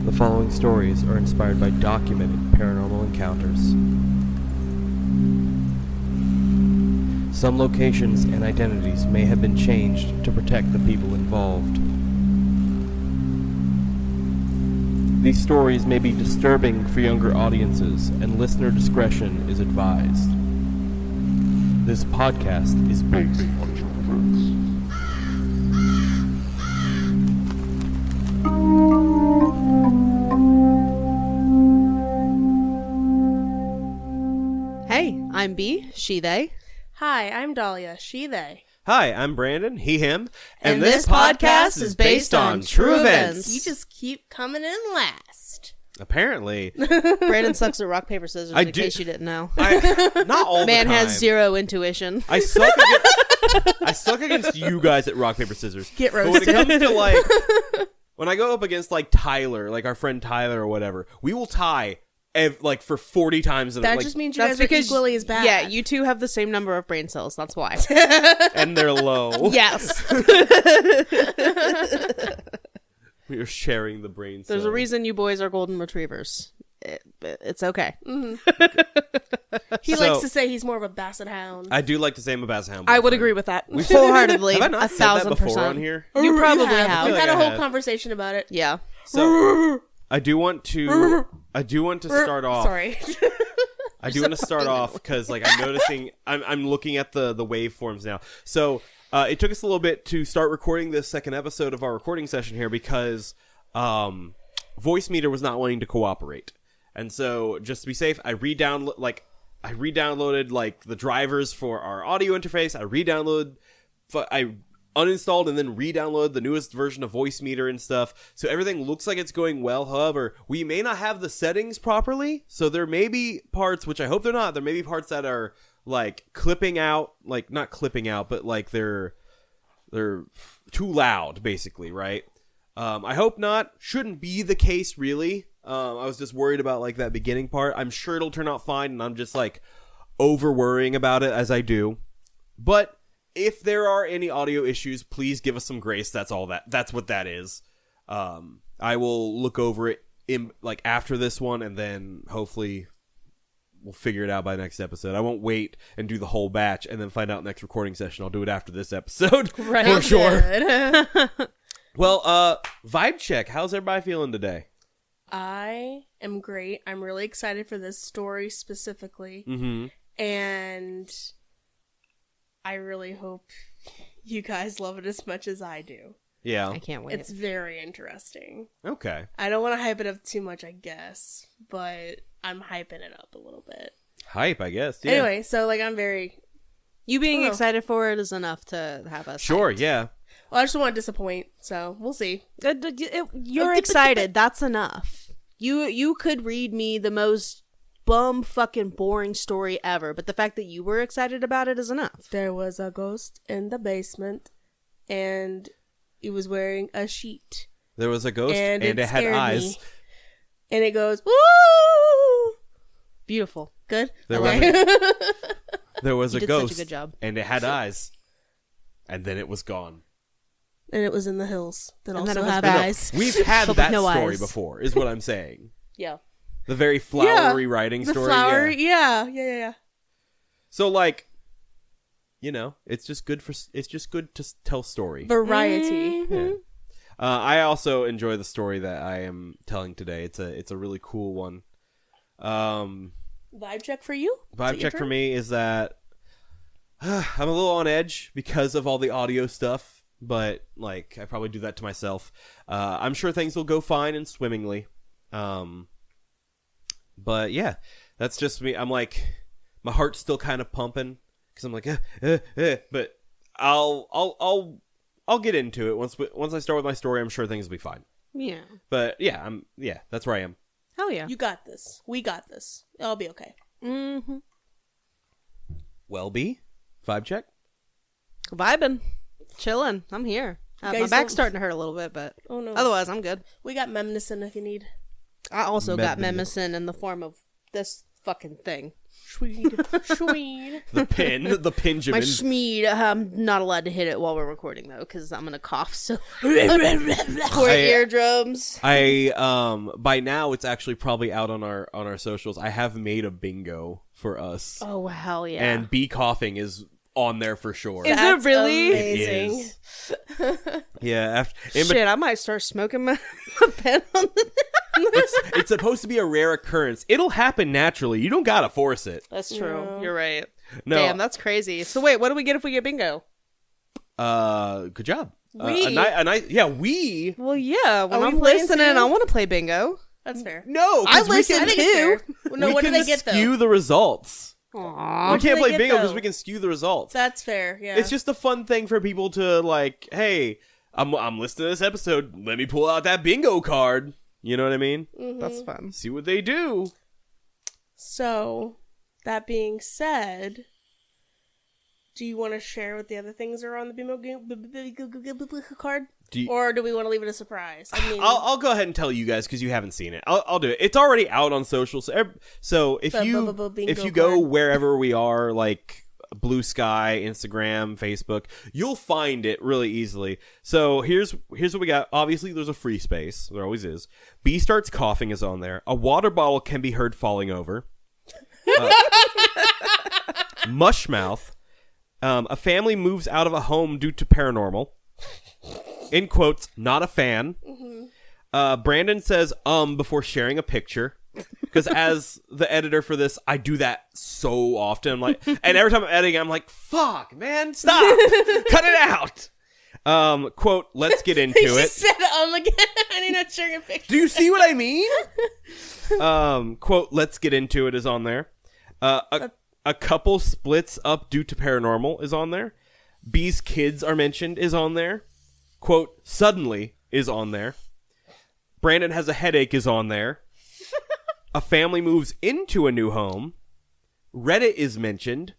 The following stories are inspired by documented paranormal encounters. Some locations and identities may have been changed to protect the people involved. These stories may be disturbing for younger audiences, and listener discretion is advised. This podcast is based on true events. Hey, I'm B, she, they. Hi, I'm Dalia, she, they. Hi, I'm Brandon, he, him, and this podcast is based on true events. You just keep coming in last. Apparently. Brandon sucks at rock, paper, scissors, in case you didn't know. Not all Man the time. has zero intuition. I suck against you guys at rock, paper, scissors. Get roasted. But when it comes to, when I go up against, Tyler, our friend Tyler or whatever, we will tie, for 40 times. That just means you guys are equally as bad. Yeah, you two have the same number of brain cells, that's why. And they're low. Yes. We are sharing the brain cells. There's a reason you boys are golden retrievers. It's okay. Mm-hmm. He likes to say he's more of a basset hound. I do like to say I'm a basset hound. I would agree with that. Wholeheartedly. Have I not said that before on here? You probably have. We've like had a I whole have. conversation about it. Yeah. So I do want to start off. Sorry. I do want to start off because I'm noticing I'm looking at the waveforms now. So it took us a little bit to start recording this second episode of our recording session here because Voice Meter was not wanting to cooperate, and so just to be safe, I re-downloaded the drivers for our audio interface. I uninstalled and then re-downloaded the newest version of Voice Meter and stuff. So everything looks like it's going well. However, we may not have the settings properly. So there may be parts, which I hope they're not. There may be parts that are clipping out, not clipping out, but they're too loud, basically, right? I hope not. Shouldn't be the case, really. I was just worried about that beginning part. I'm sure it'll turn out fine, and I'm just over worrying about it as I do. But if there are any audio issues, please give us some grace. That's all that's what that is. I will look over it after this one, and then hopefully we'll figure it out by next episode. I won't wait and do the whole batch and then find out next recording session. I'll do it after this episode. Right. For sure. Well, vibe check. How's everybody feeling today? I am great. I'm really excited for this story specifically. Mm-hmm. And I really hope you guys love it as much as I do. Yeah. I can't wait. It's very interesting. Okay. I don't want to hype it up too much, I guess, but I'm hyping it up a little bit. Hype, I guess. Yeah. Anyway, so I'm very... You being excited for it is enough to have us Sure, hyped. yeah. Well, I just don't want to disappoint, so we'll see. You're excited. That's enough. You could read me the most bum fucking boring story ever, but the fact that you were excited about it is enough. There was a ghost in the basement, and he was wearing a sheet. There was a ghost, and it it had scared eyes. me. And it goes, woo! Beautiful. Good? There was a did ghost, such a good job. and it had eyes. And then it was gone. And it was in the hills that And then also it was have bad. eyes. We've had But with that no story eyes. before, is what I'm saying. Yeah. The very flowery writing The story. flower, Yeah. yeah. So, it's just good to tell story. Variety. Yeah. I also enjoy the story that I am telling today. It's a really cool one. Vibe check for you? Vibe check for me is that I'm a little on edge because of all the audio stuff, but I probably do that to myself. I'm sure things will go fine and swimmingly. But yeah, that's just me. I'm my heart's still kind of pumping because I'm but I'll get into it once I start with my story. I'm sure things will be fine. Yeah. But yeah, that's where I am. Hell yeah. You got this. We got this. It'll be okay. Mm-hmm. Well, B, vibe check. Vibing. Chilling. I'm here. My guys back's don't- starting to hurt a little bit, but Oh, no. otherwise I'm good. We got Memnicin if you need. I also got Memnicin. Memnicin in the form of this fucking thing. Schweed. Schweed. The pin, the My Pinjamin. schmeed. I'm not allowed to hit it while we're recording though, because I'm gonna cough. So poor eardrums. By now it's actually probably out on our socials. I have made a bingo for us. Oh hell yeah! And bee coughing is on there for sure. Is it really? Amazing. It is. Yeah. Shit, I might start smoking my pen on the. It's supposed to be a rare occurrence. It'll happen naturally. You don't gotta force it. That's true. No. You're right. No. Damn, that's crazy. So wait, what do we get if we get bingo? Good job. We? We. Well, yeah. When Are I'm we playing listening, too? I want to play bingo. That's fair. No, I 'cause we listen can, I think it's too. fair. No, we what do can they get though? skew the results. Aww. We can't do play they get, bingo because though? we can skew the results. That's fair. Yeah. It's just a fun thing for people to like. Hey, I'm listening to this episode. Let me pull out that bingo card. You know what I mean? That's fun. See what they do. So, that being said, do you want to share what the other things are on the bingo card? Or do we want to leave it a surprise? I mean, I'll go ahead and tell you guys because you haven't seen it. I'll do it. It's already out on social. So if you bingo go card. wherever we are, like Blue Sky, Instagram, Facebook, you'll find it really easily. So here's what we got. Obviously, there's a free space. There always is. B starts coughing is on there. A water bottle can be heard falling over. Mushmouth. A family moves out of a home due to paranormal. In quotes, not a fan. Brandon says before sharing a picture. Because as the editor for this, I do that so often. I'm like, and every time I'm editing, I'm like, fuck, man, stop. Cut it out. Quote, let's get into you it. said again. I need not sharing a picture. Do you see what I mean? Quote, let's get into it is on there. A couple splits up due to paranormal is on there. B's kids are mentioned is on there. Quote, suddenly is on there. Brandon has a headache is on there. A family moves into a new home. Reddit is mentioned.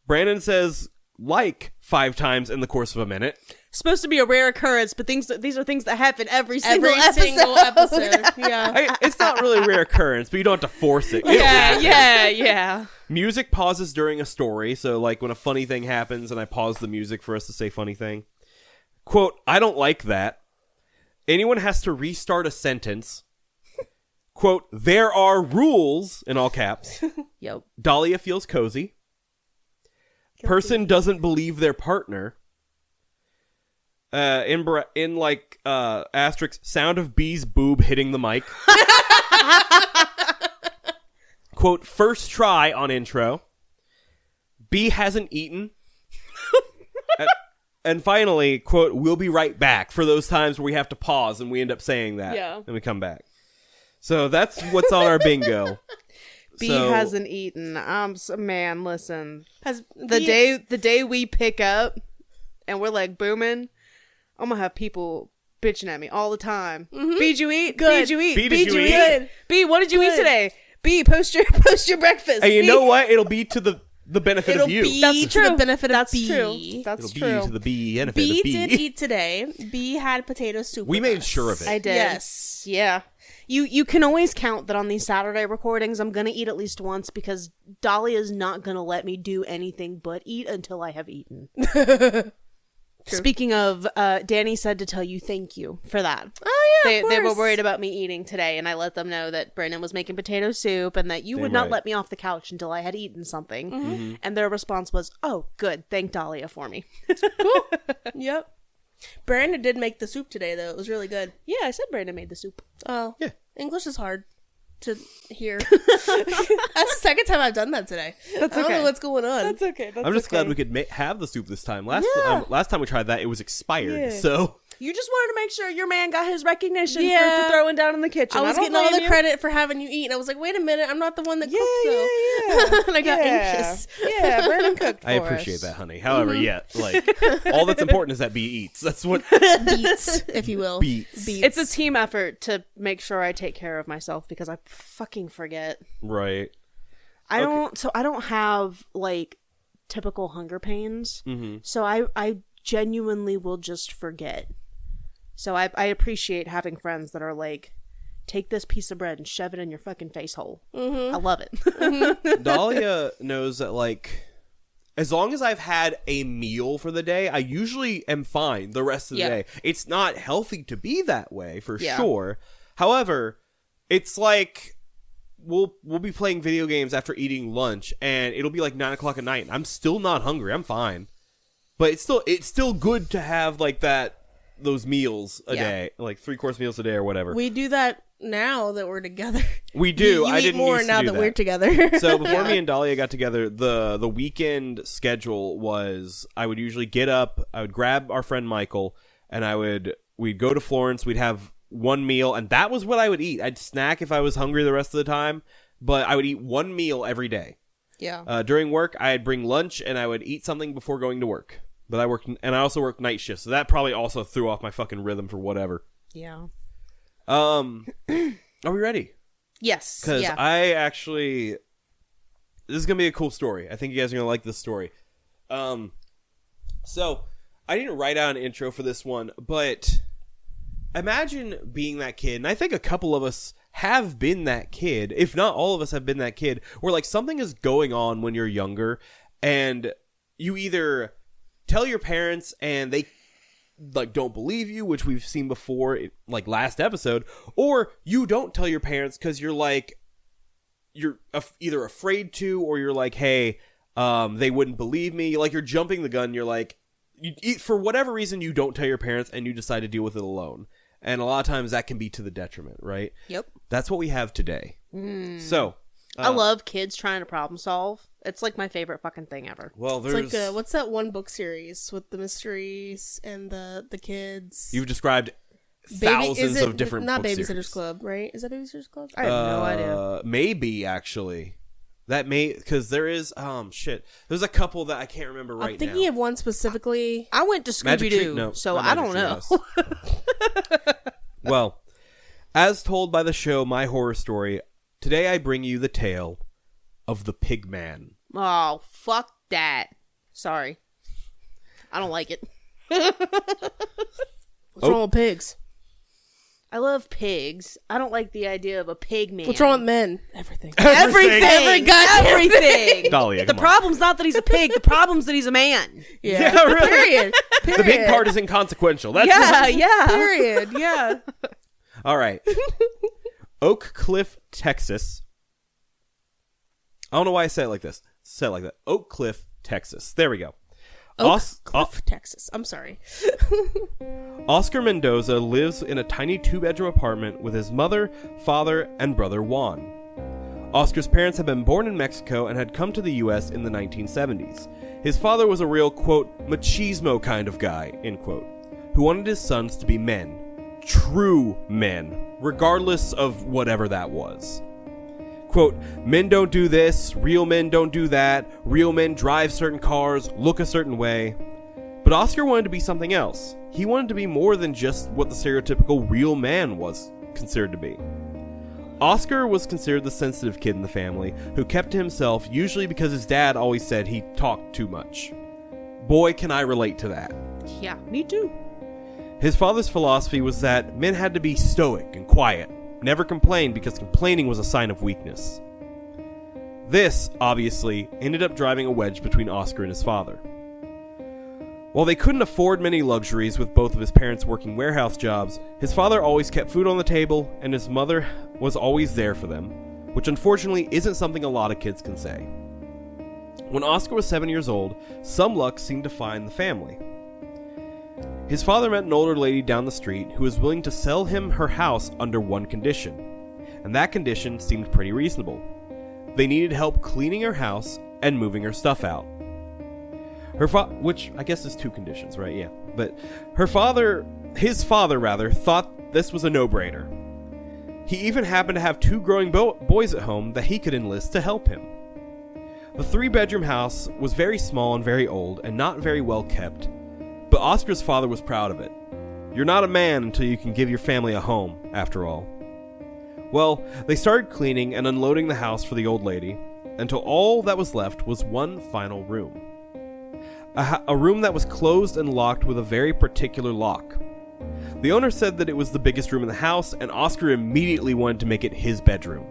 Brandon says like 5 times in the course of a minute. Supposed to be a rare occurrence, but these are things that happen every single episode. Yeah. It's not really a rare occurrence, but you don't have to force it. Yeah. Music pauses during a story, so like when a funny thing happens and I pause the music for us to say funny thing. Quote, I don't like that. Anyone has to restart a sentence. Quote, there are rules, in all caps. Yep. Dalia feels cozy. Person doesn't believe their partner. In asterisk, sound of B's boob hitting the mic. Quote, first try on intro. B hasn't eaten. And finally, quote, we'll be right back for those times where we have to pause and we end up saying that. Yeah. And we come back. So that's what's on our bingo. B So- hasn't eaten. Man, listen. The day we pick up and we're like booming, I'm gonna have people bitching at me all the time. B, did you eat? Good. B, did you eat? B, did you eat? Good. B, what did you eat Good. today? B, post your breakfast. And you B. know what? It'll be to the benefit It'll of you. be That's to true. the benefit That's of B. true. That's It'll true. be to the benefit B of B. did eat today. B had potato soup. We with made us. sure of it. I did. Yes. Yeah. You can always count that on these Saturday recordings I'm gonna eat at least once because Dahlia's not gonna let me do anything but eat until I have eaten. Speaking of, Danny said to tell you thank you for that. Oh yeah, They were worried about me eating today, and I let them know that Brandon was making potato soup and that you would Damn not right. let me off the couch until I had eaten something. Mm-hmm. And their response was, "Oh, good, thank Dahlia for me." Yep. Brandon did make the soup today, though. It was really good. Yeah, I said Brandon made the soup. Oh, Yeah. English is hard to hear. That's the second time I've done that today. That's I don't okay. know what's going on. okay. I'm just glad we could have the soup this time. Last time we tried that, it was expired. Yeah. So You just wanted to make sure your man got his recognition Yeah. for throwing down in the kitchen. I was don't getting all blame the you. credit for having you eat, and I was like, wait a minute, I'm not the one that cooked, though. Yeah. And I got anxious. Yeah, Brandon cooked for I us. appreciate that, honey. However, all that's important is that B eats. That's what Beats, if you will. beats. It's a team effort to make sure I take care of myself because I fucking forget. Right. I don't have like typical hunger pains. Mm-hmm. So I genuinely will just forget. So I appreciate having friends that are like, take this piece of bread and shove it in your fucking face hole. Mm-hmm. I love it. Dahlia knows that, like, as long as I've had a meal for the day, I usually am fine the rest of the day. It's not healthy to be that way, for sure. However, it's like we'll be playing video games after eating lunch, and it'll be like 9 o'clock at night. I'm still not hungry. I'm fine. But it's still good to have, like, those meals a day, like 3-course meals a day or whatever. We do that now that we're together. We do. You I eat didn't more used to now do that that we're together. So before me and Dalia got together, the weekend schedule was I would usually get up, I would grab our friend Michael, and we'd go to Florence. We'd have one meal, and that was what I would eat. I'd snack if I was hungry the rest of the time, but I would eat one meal every day. Yeah. During work, I'd bring lunch, and I would eat something before going to work. But I also worked night shifts, so that probably also threw off my fucking rhythm for whatever. Yeah. Are we ready? Yes. Because this is gonna be a cool story. I think you guys are gonna like this story. So I didn't write out an intro for this one, but imagine being that kid, and I think a couple of us have been that kid, if not all of us have been that kid, where like something is going on when you're younger, and you either tell your parents and they like don't believe you, which we've seen before, like last episode, or you don't tell your parents because you're either afraid to, or you're like, hey, they wouldn't believe me. Like, you're jumping the gun. You're like, for whatever reason, you don't tell your parents and you decide to deal with it alone. And a lot of times that can be to the detriment, right? Yep. That's what we have today. So I love kids trying to problem solve. It's like my favorite fucking thing ever. Well, there's it's like what's that one book series with the mysteries and the kids? You've described thousands of different not book Babysitter's series. Club, right? Is that Babysitter's Club? I have no idea. Maybe actually. That may, because there is shit. There's a couple that I can't remember right now. I'm thinking of one specifically. I went to Scooby-Doo, so I don't know. Well, as told by the show My Horror Story, today I bring you the tale of the Pigman. Oh, fuck that. Sorry. I don't like it. What's wrong with pigs? I love pigs. I don't like the idea of a pig man. What's wrong with men? Everything. Everything. Dahlia, the problem's not that he's a pig. The problem's that he's a man. Yeah, really. Period. The big part is inconsequential. That's Yeah. Period. Yeah. All right. Oak Cliff, Texas. I don't know why I say it like this. Say it like that. Oak Cliff, Texas. There we go. Oak Cliff, Texas. I'm sorry. Oscar Mendoza lives in a tiny 2-bedroom apartment with his mother, father, and brother Juan. Oscar's parents had been born in Mexico and had come to the U.S. in the 1970s. His father was a real, quote, machismo kind of guy, end quote, who wanted his sons to be men. True men, regardless of whatever that was. Quote, men don't do this, real men don't do that, real men drive certain cars, look a certain way. But Oscar wanted to be something else. He wanted to be more than just what the stereotypical real man was considered to be. Oscar was considered the sensitive kid in the family, who kept to himself, usually because his dad always said he talked too much. Boy, can I relate to that. Yeah, me too. His father's philosophy was that men had to be stoic and quiet, never complain because complaining was a sign of weakness. This, obviously, ended up driving a wedge between Oscar and his father. While they couldn't afford many luxuries with both of his parents working warehouse jobs, his father always kept food on the table and his mother was always there for them, which unfortunately isn't something a lot of kids can say. When Oscar was 7 years old, some luck seemed to find the family. His father met an older lady down the street who was willing to sell him her house under one condition, and that condition seemed pretty reasonable. They needed help cleaning her house and moving her stuff out. Which I guess is 2 conditions, right? Yeah. But his father, thought this was a no-brainer. He even happened to have 2 growing boys at home that he could enlist to help him. The 3-bedroom house was very small and very old and not very well kept, but Oscar's father was proud of it. You're not a man until you can give your family a home, after all. Well, they started cleaning and unloading the house for the old lady, until all that was left was one final room. A room that was closed and locked with a very particular lock. The owner said that it was the biggest room in the house, and Oscar immediately wanted to make it his bedroom.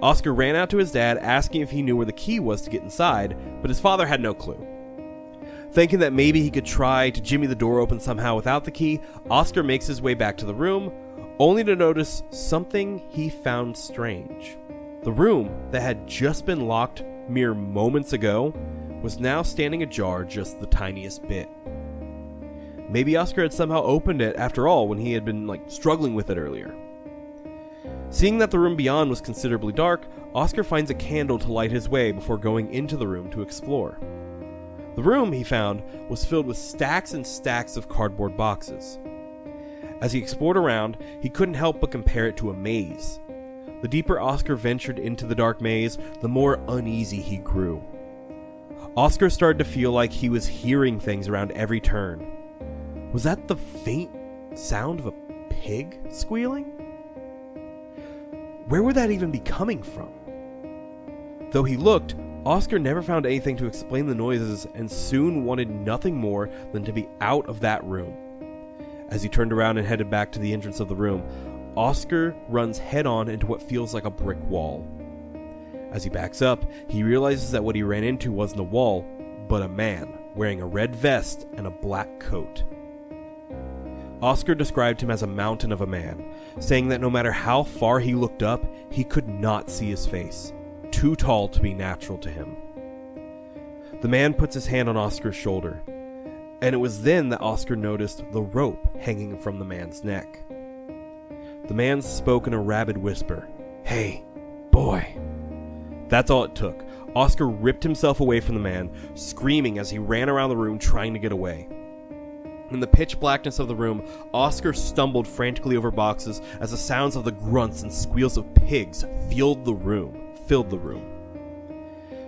Oscar ran out to his dad, asking if he knew where the key was to get inside, but his father had no clue. Thinking that maybe he could try to jimmy the door open somehow without the key, Oscar makes his way back to the room, only to notice something he found strange. The room that had just been locked mere moments ago was now standing ajar just the tiniest bit. Maybe Oscar had somehow opened it after all when he had been struggling with it earlier. Seeing that the room beyond was considerably dark, Oscar finds a candle to light his way before going into the room to explore. The room, he found, was filled with stacks and stacks of cardboard boxes. As he explored around, he couldn't help but compare it to a maze. The deeper Oscar ventured into the dark maze, the more uneasy he grew. Oscar started to feel like he was hearing things around every turn. Was that the faint sound of a pig squealing? Where would that even be coming from? Though he looked, Oscar never found anything to explain the noises and soon wanted nothing more than to be out of that room. As he turned around and headed back to the entrance of the room, Oscar runs head-on into what feels like a brick wall. As he backs up, he realizes that what he ran into wasn't a wall, but a man wearing a red vest and a black coat. Oscar described him as a mountain of a man, saying that no matter how far he looked up, he could not see his face. Too tall to be natural to him. The man puts his hand on Oscar's shoulder, and it was then that Oscar noticed the rope hanging from the man's neck. The man spoke in a rabid whisper, "Hey, boy." That's all it took. Oscar ripped himself away from the man, screaming as he ran around the room trying to get away. In the pitch blackness of the room, Oscar stumbled frantically over boxes as the sounds of the grunts and squeals of pigs filled the room.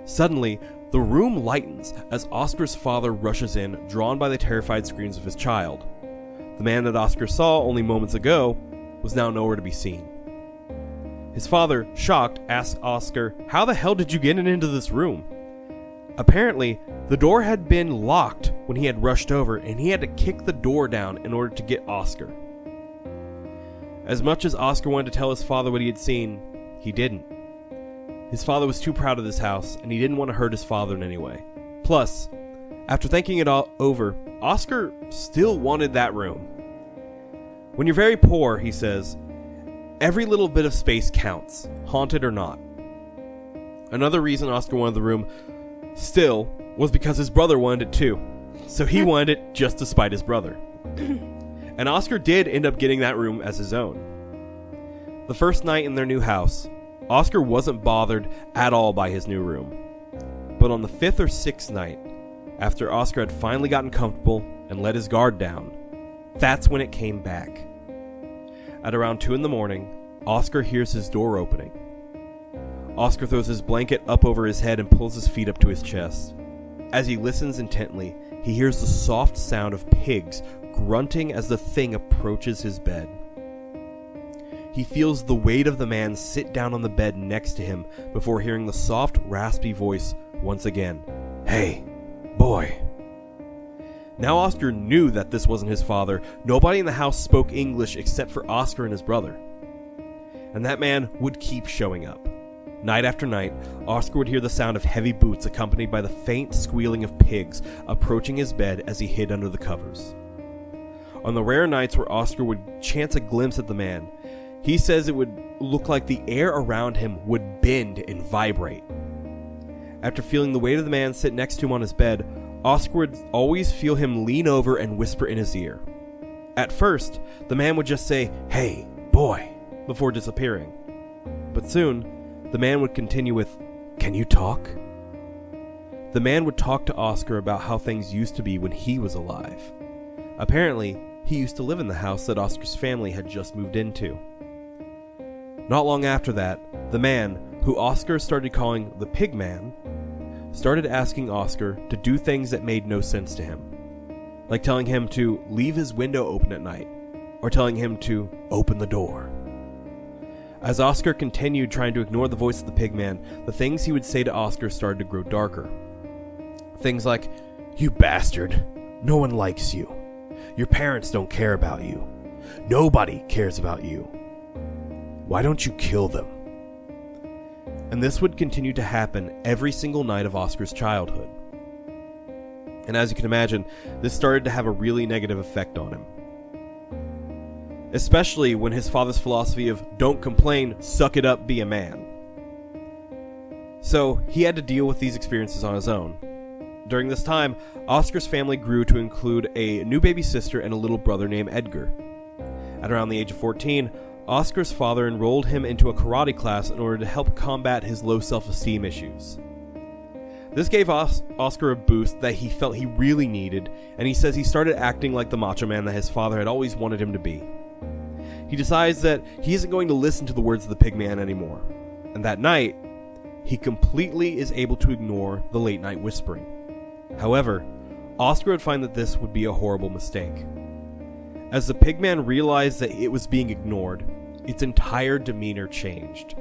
Suddenly, the room lightens as Oscar's father rushes in, drawn by the terrified screams of his child. The man that Oscar saw only moments ago was now nowhere to be seen. His father, shocked, asked Oscar, "How the hell did you get into this room?" Apparently, the door had been locked when he had rushed over, and he had to kick the door down in order to get Oscar. As much as Oscar wanted to tell his father what he had seen, he didn't. His father was too proud of this house, and he didn't want to hurt his father in any way. Plus, after thinking it all over, Oscar still wanted that room. When you're very poor, he says, every little bit of space counts, haunted or not. Another reason Oscar wanted the room still was because his brother wanted it too. So he wanted it just to spite his brother. And Oscar did end up getting that room as his own. The first night in their new house, Oscar wasn't bothered at all by his new room. But on the 5th or 6th night, after Oscar had finally gotten comfortable and let his guard down, that's when it came back. At around 2 a.m, Oscar hears his door opening. Oscar throws his blanket up over his head and pulls his feet up to his chest. As he listens intently, he hears the soft sound of pigs grunting as the thing approaches his bed. He feels the weight of the man sit down on the bed next to him before hearing the soft, raspy voice once again. "Hey, boy." Now Oscar knew that this wasn't his father. Nobody in the house spoke English except for Oscar and his brother. And that man would keep showing up. Night after night, Oscar would hear the sound of heavy boots accompanied by the faint squealing of pigs approaching his bed as he hid under the covers. On the rare nights where Oscar would chance a glimpse at the man, he says it would look like the air around him would bend and vibrate. After feeling the weight of the man sit next to him on his bed, Oscar would always feel him lean over and whisper in his ear. At first, the man would just say, "Hey, boy," before disappearing. But soon, the man would continue with, "Can you talk?" The man would talk to Oscar about how things used to be when he was alive. Apparently, he used to live in the house that Oscar's family had just moved into. Not long after that, the man, who Oscar started calling the Pigman, started asking Oscar to do things that made no sense to him. Like telling him to leave his window open at night, or telling him to open the door. As Oscar continued trying to ignore the voice of the Pigman, the things he would say to Oscar started to grow darker. Things like, "You bastard, no one likes you. Your parents don't care about you. Nobody cares about you. Why don't you kill them? And this would continue to happen every single night of Oscar's childhood. And as you can imagine, this started to have a really negative effect on him. Especially when his father's philosophy of don't complain, suck it up, be a man. So he had to deal with these experiences on his own. During this time, Oscar's family grew to include a new baby sister and a little brother named Edgar. At around the age of 14, Oscar's father enrolled him into a karate class in order to help combat his low self-esteem issues. This gave Oscar a boost that he felt he really needed, and he says he started acting like the macho man that his father had always wanted him to be. He decides that he isn't going to listen to the words of the Pigman anymore, and that night, he completely is able to ignore the late night whispering. However, Oscar would find that this would be a horrible mistake. As the Pigman realized that it was being ignored, its entire demeanor changed.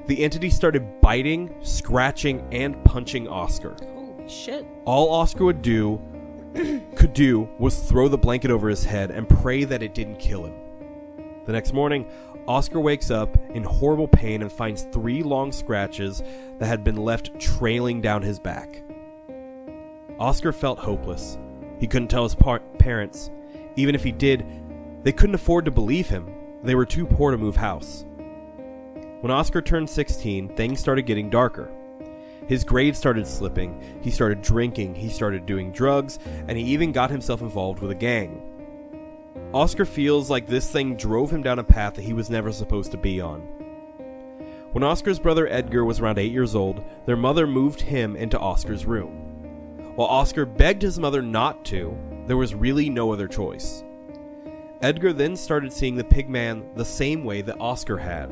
The entity started biting, scratching, and punching Oscar. Holy shit. All Oscar could do was throw the blanket over his head and pray that it didn't kill him. The next morning, Oscar wakes up in horrible pain and finds 3 long scratches that had been left trailing down his back. Oscar felt hopeless. He couldn't tell his parents. Even if he did, they couldn't afford to believe him. They were too poor to move house. When Oscar turned 16, things started getting darker. His grades started slipping, he started drinking, he started doing drugs, and he even got himself involved with a gang. Oscar feels like this thing drove him down a path that he was never supposed to be on. When Oscar's brother Edgar was around 8 years old, their mother moved him into Oscar's room. While Oscar begged his mother not to, there was really no other choice. Edgar then started seeing the Pigman the same way that Oscar had.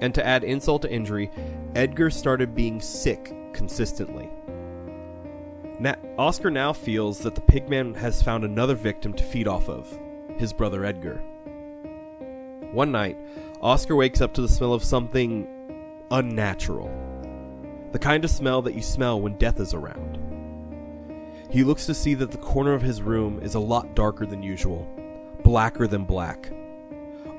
And to add insult to injury, Edgar started being sick consistently. Oscar now feels that the Pigman has found another victim to feed off of, his brother Edgar. One night, Oscar wakes up to the smell of something unnatural. The kind of smell that you smell when death is around. He looks to see that the corner of his room is a lot darker than usual, blacker than black.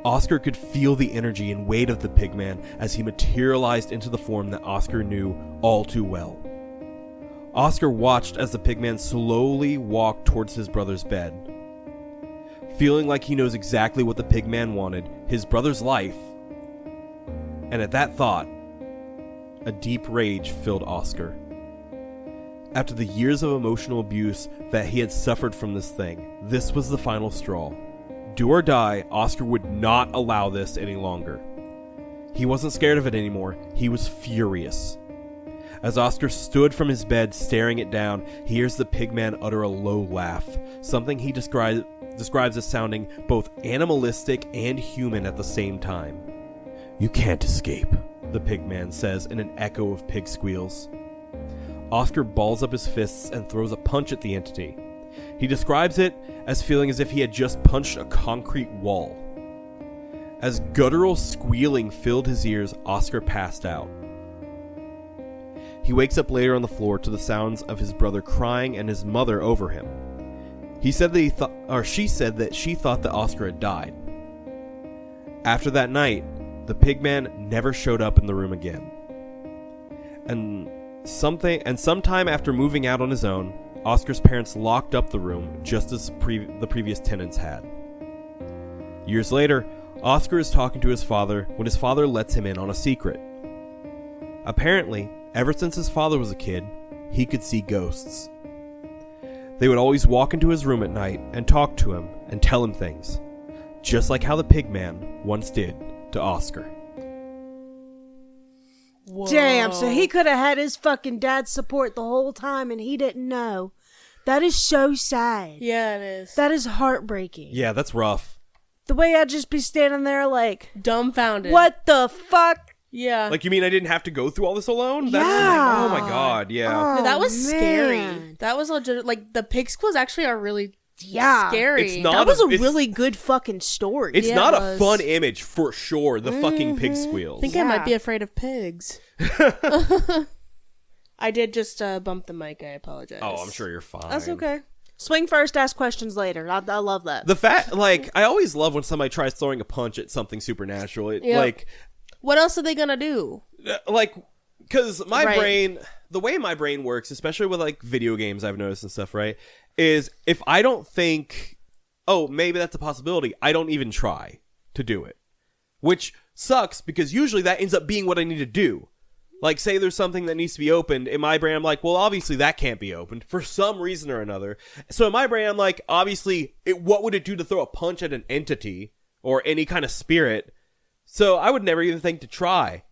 Oscar could feel the energy and weight of the Pigman as he materialized into the form that Oscar knew all too well. Oscar watched as the Pigman slowly walked towards his brother's bed. Feeling like he knows exactly what the Pigman wanted, his brother's life. And at that thought, a deep rage filled Oscar. After the years of emotional abuse that he had suffered from this thing, this was the final straw. Do or die, Oscar would not allow this any longer. He wasn't scared of it anymore, he was furious. As Oscar stood from his bed staring it down, he hears the Pigman utter a low laugh, something he describes as sounding both animalistic and human at the same time. "You can't escape," the Pigman says in an echo of pig squeals. Oscar balls up his fists and throws a punch at the entity. He describes it as feeling as if he had just punched a concrete wall. As guttural squealing filled his ears, Oscar passed out. He wakes up later on the floor to the sounds of his brother crying and his mother over him. She said that she thought that Oscar had died. After that night, the Pigman never showed up in the room again. And sometime after moving out on his own, Oscar's parents locked up the room just as the previous tenants had. Years later, Oscar is talking to his father when his father lets him in on a secret. Apparently, ever since his father was a kid, he could see ghosts. They would always walk into his room at night and talk to him and tell him things, just like how the Pigman once did to Oscar. Whoa. Damn, so he could have had his fucking dad's support the whole time and he didn't know. That is so sad. Yeah, it is. That is heartbreaking. Yeah, that's rough. The way I'd just be standing there like... dumbfounded. What the fuck? Yeah. Like, you mean I didn't have to go through all this alone? Yeah. That's like, oh my god, yeah. Oh, that was man. scary. That was legit. Like, the pig squills actually are really scary. It's not that was a really good fucking story. It's not a fun image, for sure, the fucking pig squeals. I think I might be afraid of pigs. I did just bump the mic. I apologize. Oh, I'm sure you're fine. That's okay. Swing first, ask questions later. I love that. The fact, like, I always love when somebody tries throwing a punch at something supernatural. Like, what else are they gonna do? Like, because my brain, the way my brain works, especially with like video games, I've noticed and stuff, right, is if I don't think, oh, maybe that's a possibility, I don't even try to do it, which sucks because usually that ends up being what I need to do. Like, say there's something that needs to be opened. In my brain, I'm like, well, obviously that can't be opened for some reason or another. So in my brain, I'm like, obviously, what would it do to throw a punch at an entity or any kind of spirit? So I would never even think to try.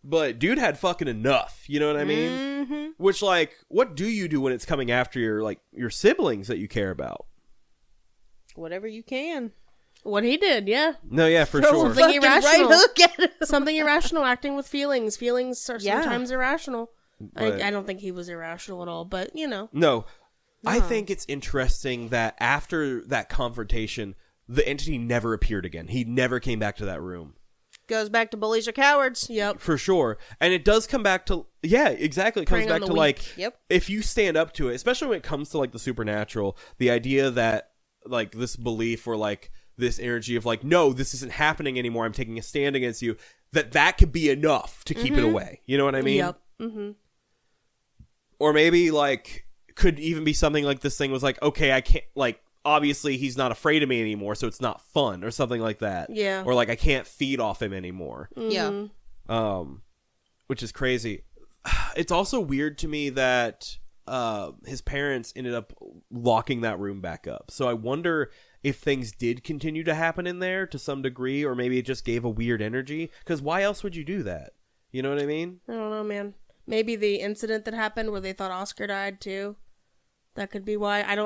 But dude had fucking enough. You know what I mean? Mm-hmm. Which, like, what do you do when it's coming after your siblings that you care about? Whatever you can. What he did, yeah. No, yeah, for sure. Something irrational. Right hook at him. Something irrational, acting with feelings. Feelings are sometimes irrational. I don't think he was irrational at all, but, you know. No. I think it's interesting that after that confrontation, the entity never appeared again. He never came back to that room. Goes back to bullies are cowards. Yep. For sure. And it does come back to, yeah, exactly. It comes back to, like, if you stand up to it, especially when it comes to, like, the supernatural, the idea that, like, this belief or, like, this energy of like, no, this isn't happening anymore, I'm taking a stand against you, that could be enough to keep it away. You know what I mean? Yep. Mm-hmm. Or maybe, like, could even be something like this thing was like, okay, I can't, like, obviously he's not afraid of me anymore, so it's not fun, or something like that. Yeah. Or, like, I can't feed off him anymore. Mm-hmm. Yeah. Which is crazy. It's also weird to me that his parents ended up locking that room back up. So I wonder if things did continue to happen in there to some degree, or maybe it just gave a weird energy. Because why else would you do that? You know what I mean? I don't know, man. Maybe the incident that happened where they thought Oscar died, too. That could be why. I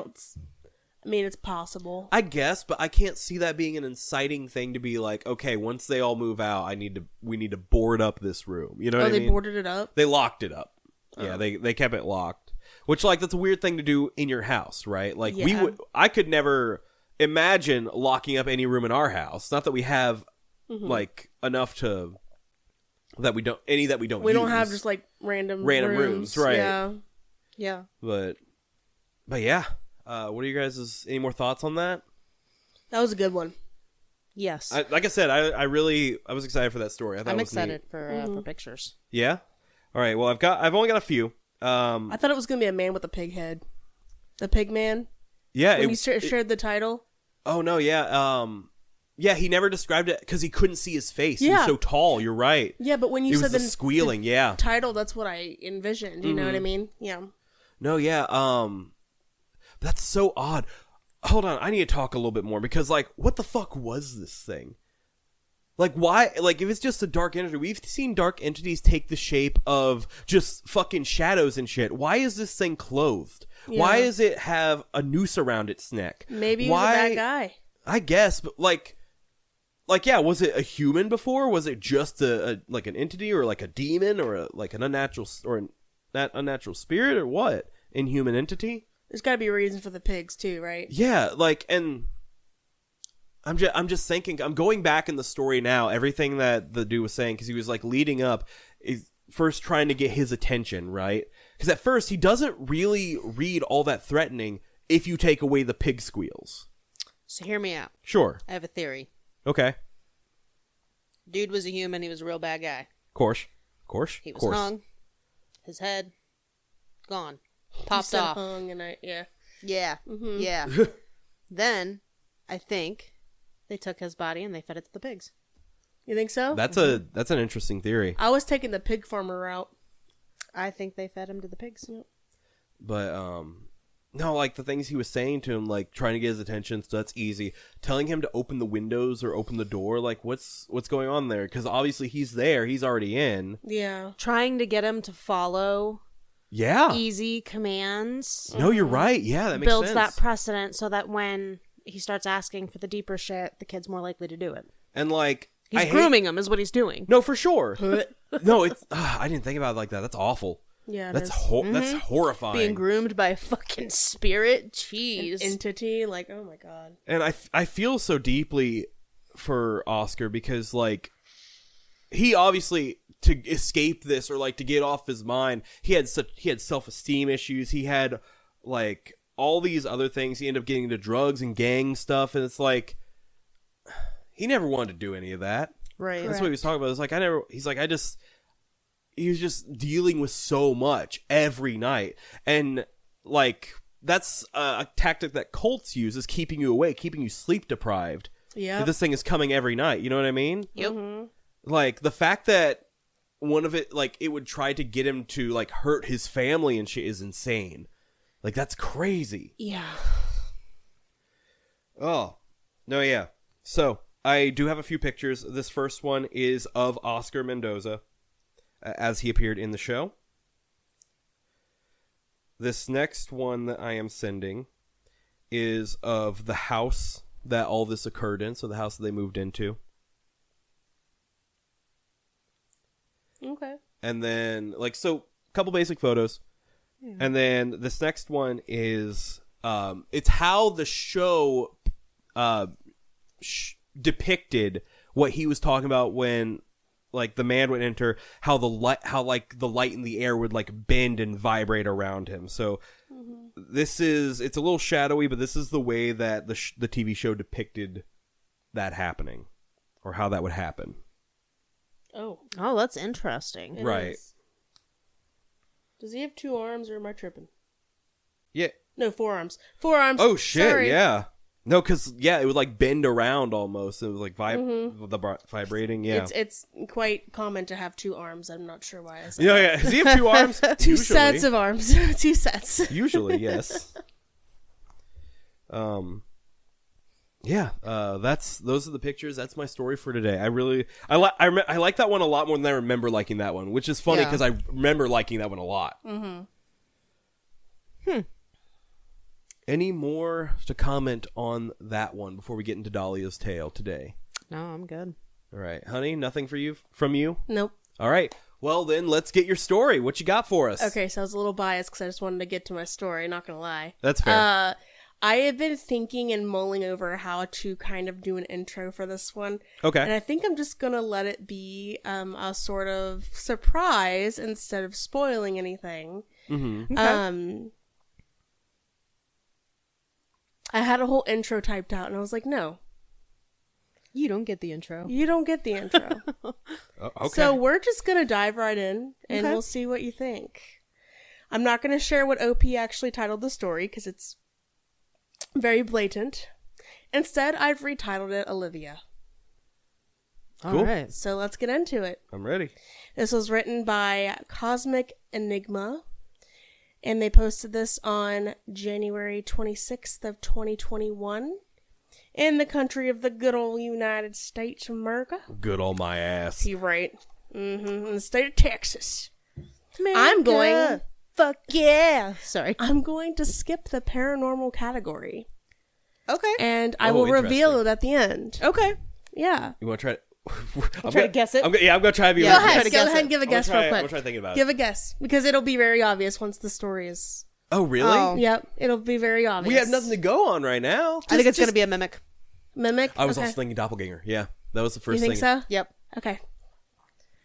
mean, it's possible. I guess, but I can't see that being an inciting thing to be like, okay, once they all move out, we need to board up this room. You know what I mean? They boarded it up? They locked it up. Yeah, they kept it locked. Which, like, that's a weird thing to do in your house, right? Like, I could never imagine locking up any room in our house. Not that we have like enough to that we don't use. We don't have just like random rooms, right? Yeah. But yeah. What are you guys' any more thoughts on that? That was a good one. Yes. Like I said, I was excited for that story. I thought I'm it was excited neat. for pictures. Yeah. All right. Well, I've only got a few. I thought it was gonna be a man with a pig head, the pig man. Yeah. When you shared the title. Oh no. Yeah. Yeah. He never described it because he couldn't see his face. Yeah. He was so tall. You're right. Yeah, but when you said the squealing, the title, that's what I envisioned. You know what I mean? Yeah. No. Yeah. That's so odd. Hold on. I need to talk a little bit more because, like, what the fuck was this thing? Like, why? Like, if it's just a dark entity, we've seen dark entities take the shape of just fucking shadows and shit. Why is this thing clothed? Yeah. Why does it have a noose around its neck? Maybe he's a bad guy. I guess, but like, yeah, was it a human before? Was it just like an entity or like a demon or like an unnatural unnatural spirit or what? Inhuman entity? There's got to be a reason for the pigs too, right? Yeah, like, and I'm just thinking, I'm going back in the story now, everything that the dude was saying, because he was like leading up, is first trying to get his attention, right? Because at first he doesn't really read all that threatening if you take away the pig squeals. So hear me out. Sure. I have a theory. Okay. Dude was a human, he was a real bad guy. Course. He was hung. His head gone. Popped off. Hung and yeah. Yeah. Mm-hmm. Yeah. Then I think they took his body and they fed it to the pigs. You think so? That's an interesting theory. I was taking the pig farmer route. I think they fed him to the pigs. Yep. But no, like the things he was saying to him, like trying to get his attention, so that's easy. Telling him to open the windows or open the door, like what's going on there? Because obviously he's there, he's already in. Yeah. Trying to get him to follow. Yeah. Easy commands. No, you're right. Yeah, that makes sense. Builds that precedent so that when he starts asking for the deeper shit, the kid's more likely to do it. And like, he's grooming him is what he's doing. No, for sure. No, it's. I didn't think about it like that. That's awful. Yeah, that's that's horrifying. Being groomed by a fucking spirit, jeez, an entity. Like, oh my god. And I feel so deeply for Oscar because like he obviously, to escape this or like to get off his mind, he had self-esteem issues. He had like all these other things. He ended up getting into drugs and gang stuff, and it's like he never wanted to do any of that. Right. That's what he was talking about. It's like he was just dealing with so much every night, and like that's a tactic that cults use, is keeping you awake, keeping you sleep deprived. Yeah. This thing is coming every night. You know what I mean? Yep. Mm-hmm. Like the fact that one of it, like it would try to get him to like hurt his family and shit, is insane. Like that's crazy. Yeah. Oh no, yeah. So I do have a few pictures. This first one is of Oscar Mendoza as he appeared in the show. This next one that I am sending is of the house that all this occurred in, so the house that they moved into. Okay. And then, like, so, a couple basic photos. Yeah. And then this next one is, it's how the show depicted what he was talking about when, like, the man would enter, how the light in the air would, like, bend and vibrate around him. So this is, it's a little shadowy, but this is the way that the TV show depicted that happening, or how that would happen. Oh, that's interesting. Right. Is. Does he have 2 arms, or am I tripping? Yeah. No, 4 arms. 4 arms. Oh shit! Sorry. Yeah. No, because it would like bend around almost. It was like vibrating. Yeah. It's quite common to have 2 arms. I'm not sure why I said. Yeah. Does he have 2 arms? 2 Usually. sets of arms. 2 sets. Usually, yes. Yeah. Those are the pictures. That's my story for today. I like that one a lot more than I remember liking that one, which is funny because I remember liking that one a lot. Any more to comment on that one before we get into Dalia's tale today? No, I'm good. All right, honey, nothing from you? Nope. All right. Well, then let's get your story. What you got for us? Okay, so I was a little biased because I just wanted to get to my story, not gonna lie. That's fair. I have been thinking and mulling over how to kind of do an intro for this one. Okay. And I think I'm just gonna let it be a sort of surprise instead of spoiling anything. Mm-hmm. Okay. I had a whole intro typed out, and I was like, no. You don't get the intro. You don't get the intro. Okay. So we're just going to dive right in, and we'll see what you think. I'm not going to share what OP actually titled the story, because it's very blatant. Instead, I've retitled it Olivia. Cool. All right. So let's get into it. I'm ready. This was written by Cosmic Enigma, and they posted this on January 26th of 2021 in the country of the good old United States of America. Good old my ass. You're right. In the state of Texas. America. Fuck yeah. Sorry. I'm going to skip the paranormal category. Okay. And I will reveal interesting. it at the end. Okay. Yeah. You want to try it? Try to guess it? I'm going to try to be Go ahead and give a guess real quick. I'm going to try thinking about Give a guess. Because it'll be very obvious once the story is... Oh, really? Oh. Yep. It'll be very obvious. We have nothing to go on right now. I think it's going to be a mimic. Mimic? I was okay. also thinking doppelganger. Yeah. That was the first You thing. think so? Yep. Okay.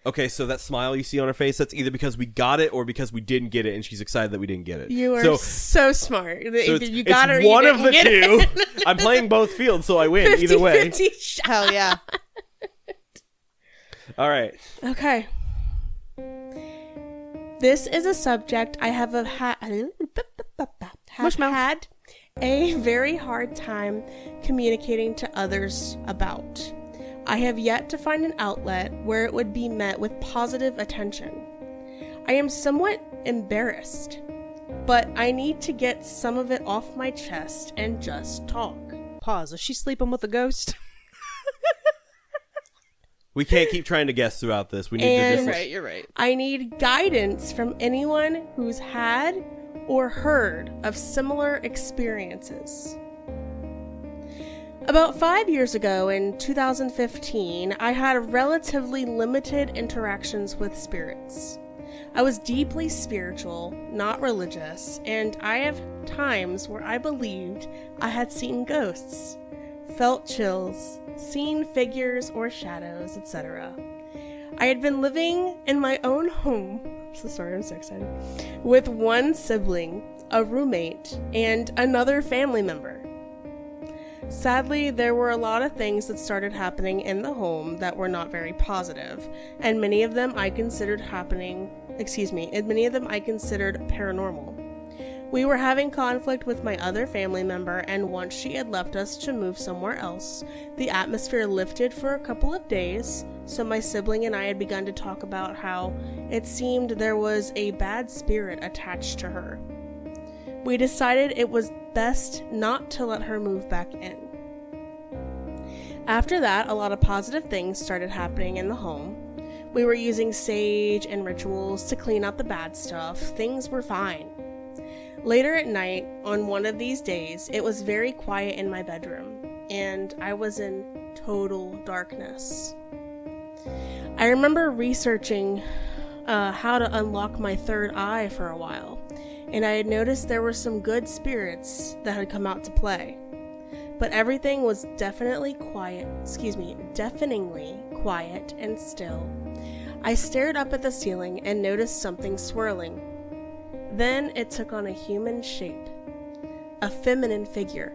Okay, so that smile you see on her face, that's either because we got it or because we didn't get it and she's excited that we didn't get it. You are so smart. So you got it or it's you one of the didn't get two. it. I'm playing both fields, so I win either way. 50-50 shot. Hell yeah. All right. Okay. This is a subject I have had a very hard time communicating to others about. I have yet to find an outlet where it would be met with positive attention. I am somewhat embarrassed, but I need to get some of it off my chest and just talk. Pause. Is she sleeping with a ghost? We can't keep trying to guess throughout this. We need And- to just... Right, you're right. I need guidance from anyone who's had or heard of similar experiences. About 5 years ago, in 2015, I had relatively limited interactions with spirits. I was deeply spiritual, not religious, and I have times where I believed I had seen ghosts, felt chills, seen figures or shadows, etc. I had been living in my own home, I'm so excited, with one sibling, a roommate, and another family member. Sadly, there were a lot of things that started happening in the home that were not very positive, and many of them I considered paranormal. We were having conflict with my other family member, and once she had left us to move somewhere else, the atmosphere lifted for a couple of days, so my sibling and I had begun to talk about how it seemed there was a bad spirit attached to her. We decided it was best not to let her move back in. After that, a lot of positive things started happening in the home. We were using sage and rituals to clean out the bad stuff. Things were fine. Later at night, on one of these days, it was very quiet in my bedroom, and I was in total darkness. I remember researching how to unlock my third eye for a while, and I had noticed there were some good spirits that had come out to play. But everything was deafeningly quiet and still. I stared up at the ceiling and noticed something swirling. Then it took on a human shape. A feminine figure.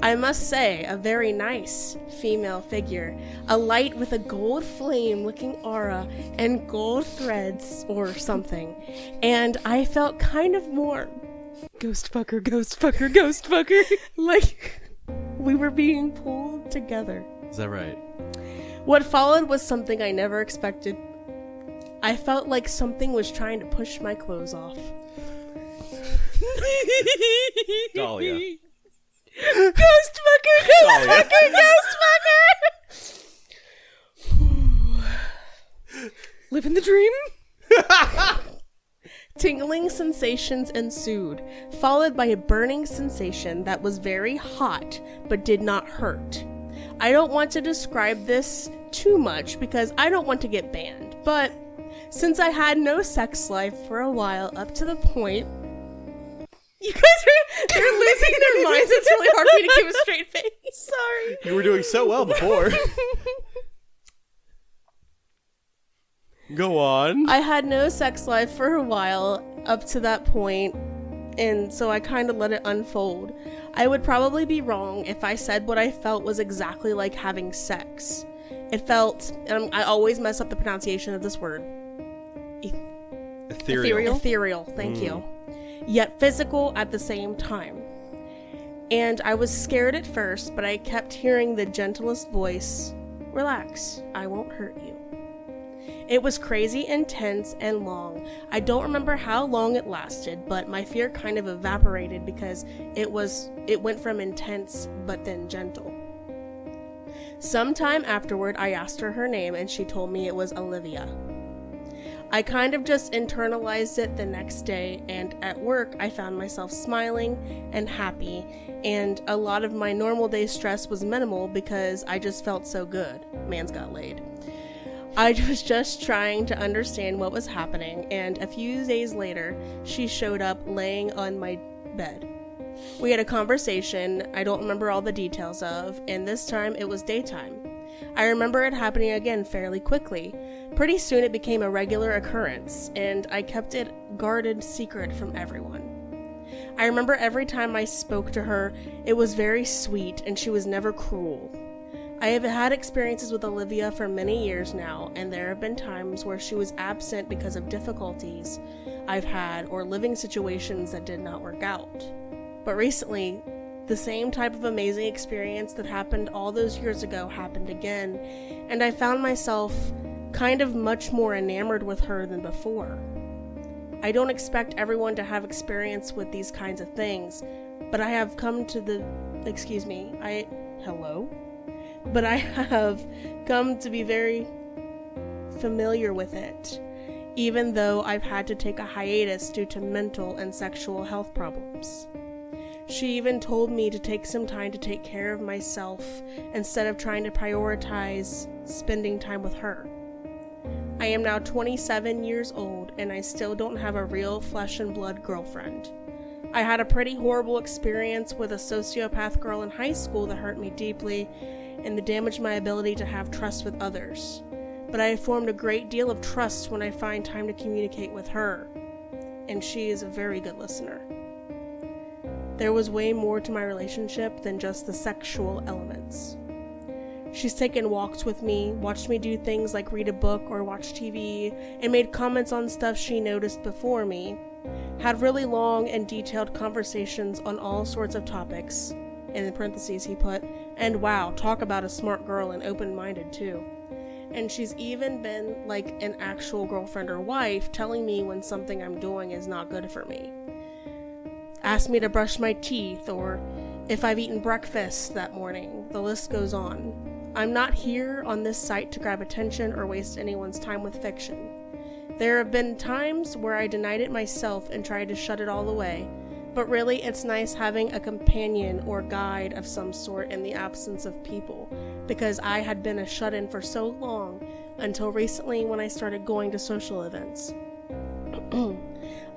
I must say, a very nice female figure. A light with a gold flame-looking aura and gold threads or something. And I felt kind of more... Ghost fucker, ghost fucker, ghost fucker. Like we were being pulled together. Is that right? What followed was something I never expected. I felt like something was trying to push my clothes off. Dalia. Ghost fucker, ghost fucker, ghost fucker! Living the dream? Tingling sensations ensued, followed by a burning sensation that was very hot, but did not hurt. I don't want to describe this too much because I don't want to get banned, but since I had no sex life for a while up to the point... You guys they're losing their minds. It's really hard for me to keep a straight face. Sorry. You were doing so well before. Go on. I had no sex life for a while up to that point, and so I kind of let it unfold. I would probably be wrong if I said what I felt was exactly like having sex. It felt, and I always mess up the pronunciation of this word. Ethereal, thank you. Yet physical at the same time. And I was scared at first, but I kept hearing the gentlest voice, "Relax, I won't hurt you." It was crazy intense and long. I don't remember how long it lasted, but my fear kind of evaporated because it went from intense but then gentle. Sometime afterward, I asked her name and she told me it was Olivia. I kind of just internalized it the next day, and at work I found myself smiling and happy, and a lot of my normal day stress was minimal because I just felt so good. Man's got laid. I was just trying to understand what was happening, and a few days later, she showed up laying on my bed. We had a conversation I don't remember all the details of, and this time it was daytime. I remember it happening again fairly quickly. Pretty soon it became a regular occurrence, and I kept it guarded secret from everyone. I remember every time I spoke to her, it was very sweet, and she was never cruel. I have had experiences with Olivia for many years now, and there have been times where she was absent because of difficulties I've had or living situations that did not work out. But recently, the same type of amazing experience that happened all those years ago happened again, and I found myself kind of much more enamored with her than before. I don't expect everyone to have experience with these kinds of things, but I have come to But I have come to be very familiar with it, even though I've had to take a hiatus due to mental and sexual health problems. She even told me to take some time to take care of myself instead of trying to prioritize spending time with her. I am now 27 years old, and I still don't have a real flesh and blood girlfriend. I had a pretty horrible experience with a sociopath girl in high school that hurt me deeply and that damaged my ability to have trust with others. But I have formed a great deal of trust when I find time to communicate with her, and she is a very good listener. There was way more to my relationship than just the sexual elements. She's taken walks with me, watched me do things like read a book or watch TV, and made comments on stuff she noticed before me. Had really long and detailed conversations on all sorts of topics. In parentheses he put, and wow, talk about a smart girl and open-minded too. And she's even been like an actual girlfriend or wife, telling me when something I'm doing is not good for me. Asked me to brush my teeth, or if I've eaten breakfast that morning. The list goes on. I'm not here on this site to grab attention or waste anyone's time with fiction. There have been times where I denied it myself and tried to shut it all away, but really it's nice having a companion or guide of some sort in the absence of people, because I had been a shut-in for so long until recently when I started going to social events.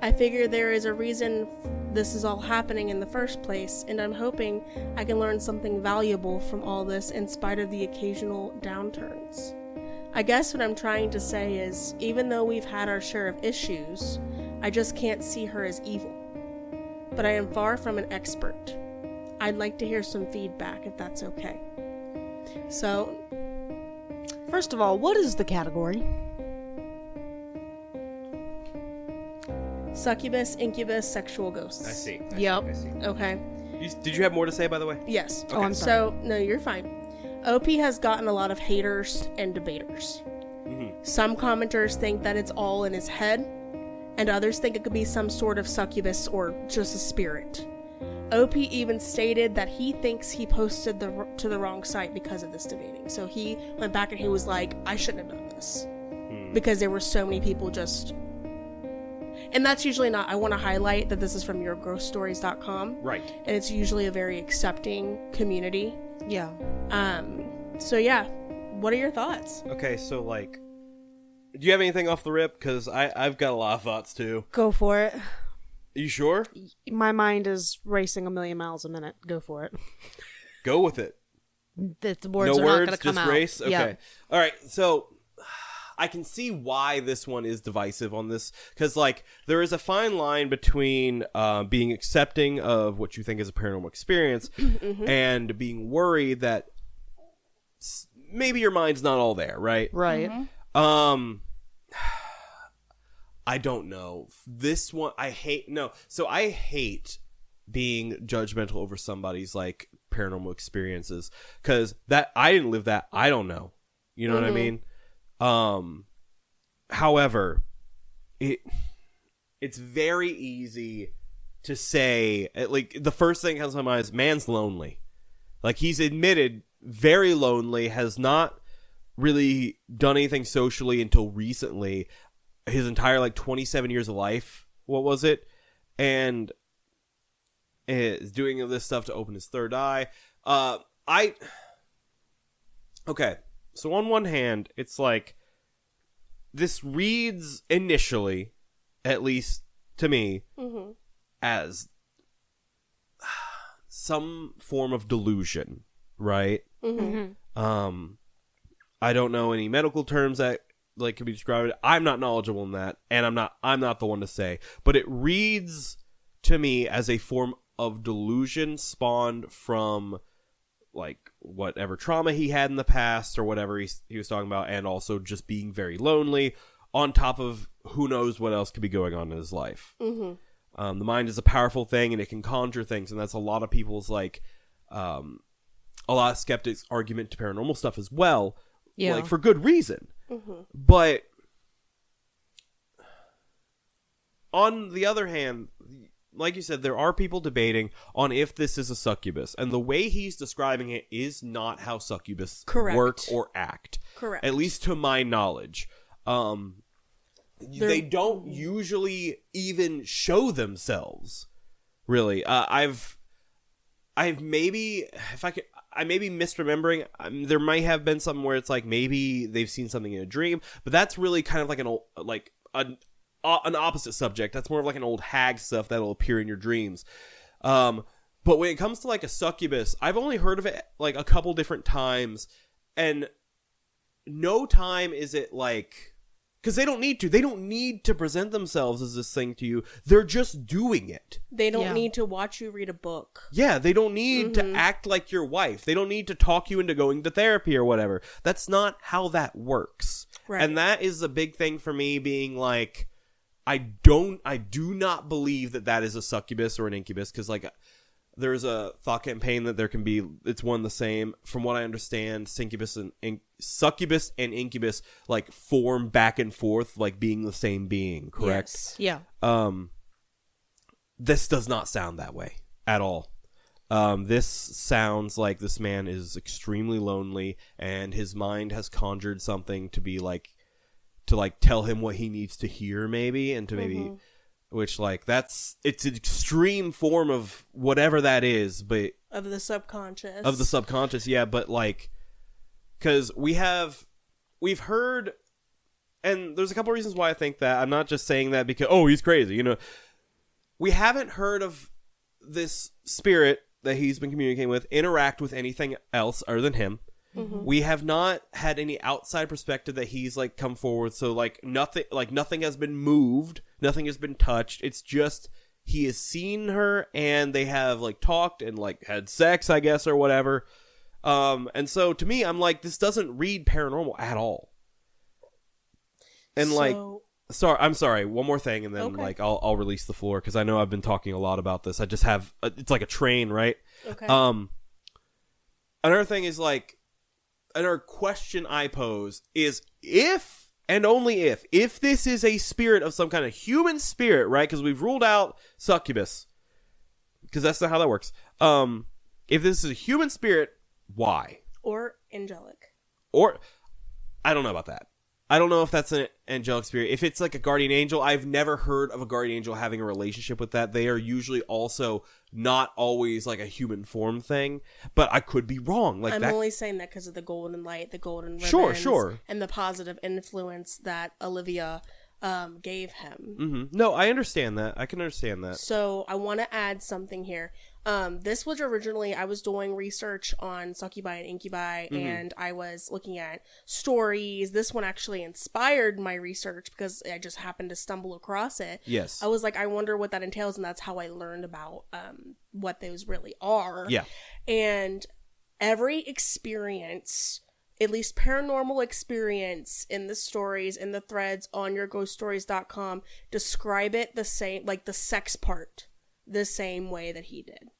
I figure there is a reason this is all happening in the first place, and I'm hoping I can learn something valuable from all this in spite of the occasional downturns. I guess what I'm trying to say is, even though we've had our share of issues, I just can't see her as evil. But I am far from an expert. I'd like to hear some feedback if that's okay. So, first of all, what is the category? Succubus, incubus, sexual ghosts. I see. Yep. I see. Okay. Did you have more to say, by the way? Yes. Oh, I'm sorry. So, no, you're fine. OP has gotten a lot of haters and debaters. Mm-hmm. Some commenters think that it's all in his head, and others think it could be some sort of succubus or just a spirit. OP even stated that he thinks he posted to the wrong site because of this debating. So he went back and he was like, I shouldn't have done this. Because there were so many people just... And that's usually not... I want to highlight that this is from yourghoststories.com. Right. And it's usually a very accepting community. Yeah. So yeah, what are your thoughts? Okay, so like, do you have anything off the rip? Because I've got a lot of thoughts too. Go for it. You sure? My mind is racing 1,000,000 miles a minute. Go for it. Go with it. The words no are words, not going to come just out. race? Okay. Yeah. All right, so I can see why this one is divisive on this. Because, like, there is a fine line between being accepting of what you think is a paranormal experience and being worried that maybe your mind's not all there, right? Right. I don't know. This one, I hate being judgmental over somebody's, like, paranormal experiences. Because that, I didn't live that. I don't know. You know what I mean? However, it's very easy to say, like, the first thing that comes to my mind is man's lonely. Like, he's admitted very lonely, has not really done anything socially until recently, his entire, like, 27 years of life, what was it? And is doing this stuff to open his third eye. Okay, so on one hand, it's like, this reads initially, at least to me, as some form of delusion, right? I don't know any medical terms that, like, can be described. I'm not knowledgeable in that, and I'm not the one to say. But it reads to me as a form of delusion spawned from, like, whatever trauma he had in the past or whatever he was talking about, and also just being very lonely, on top of who knows what else could be going on in his life. The mind is a powerful thing, and it can conjure things, and that's a lot of people's, like, a lot of skeptics' argument to paranormal stuff as well, like, for good reason. But on the other hand, like you said, there are people debating on if this is a succubus, and the way he's describing it is not how succubus work or act. Correct. At least to my knowledge. They don't usually even show themselves, really. I've maybe, I may be misremembering. There might have been something where it's like maybe they've seen something in a dream, but that's really kind of like an opposite subject. That's more of like an old hag stuff that'll appear in your dreams. But when it comes to like a succubus, I've only heard of it like a couple different times, and no time is it like Because they don't need to. They don't need to present themselves as this thing to you. They're just doing it. They don't need to watch you read a book. Yeah, they don't need to act like your wife. They don't need to talk you into going to therapy or whatever. That's not how that works. Right. And that is a big thing for me, being like, I do not believe that is a succubus or an incubus, because like there's a thought campaign that there can be, it's one and the same. From what I understand, succubus and incubus like form back and forth, like being the same being, correct? Yes. Yeah. This does not sound that way at all. This sounds like this man is extremely lonely, and his mind has conjured something to be like, to like tell him what he needs to hear, maybe, and to maybe, which like it's an extreme form of whatever that is, but of the subconscious. Yeah, but like, because we've heard, and there's a couple reasons why I think that. I'm not just saying that because he's crazy, you know. We haven't heard of this spirit that he's been communicating with interact with anything else other than him. We have not had any outside perspective that he's like come forward. So like nothing has been moved, nothing has been touched. It's just he has seen her and they have like talked and like had sex, I guess, or whatever. And so to me, I'm like, this doesn't read paranormal at all. And I'm sorry. One more thing, and then like I'll release the floor, because I know I've been talking a lot about this. I just have it's like a train, right? Okay. Another thing is like, another question I pose is, if and only if this is a spirit of some kind of human spirit, right? Because we've ruled out succubus, because that's not how that works. If this is a human spirit, why? Or angelic. Or I don't know about that. I don't know if that's an angelic spirit. If it's like a guardian angel, I've never heard of a guardian angel having a relationship with that. They are usually also not always like a human form thing, but I could be wrong. Like, I'm only saying that because of the golden light, the golden ribbons, sure, and the positive influence that Olivia gave him. No, I understand that. I can understand that. So I want to add something here. This was originally, I was doing research on succubi and incubi, and I was looking at stories. This one actually inspired my research because I just happened to stumble across it. Yes. I was like, I wonder what that entails, and that's how I learned about what those really are. Yeah. And every experience, at least paranormal experience, in the stories, in the threads on yourghoststories.com, describe it the same, like the sex part, the same way that he did.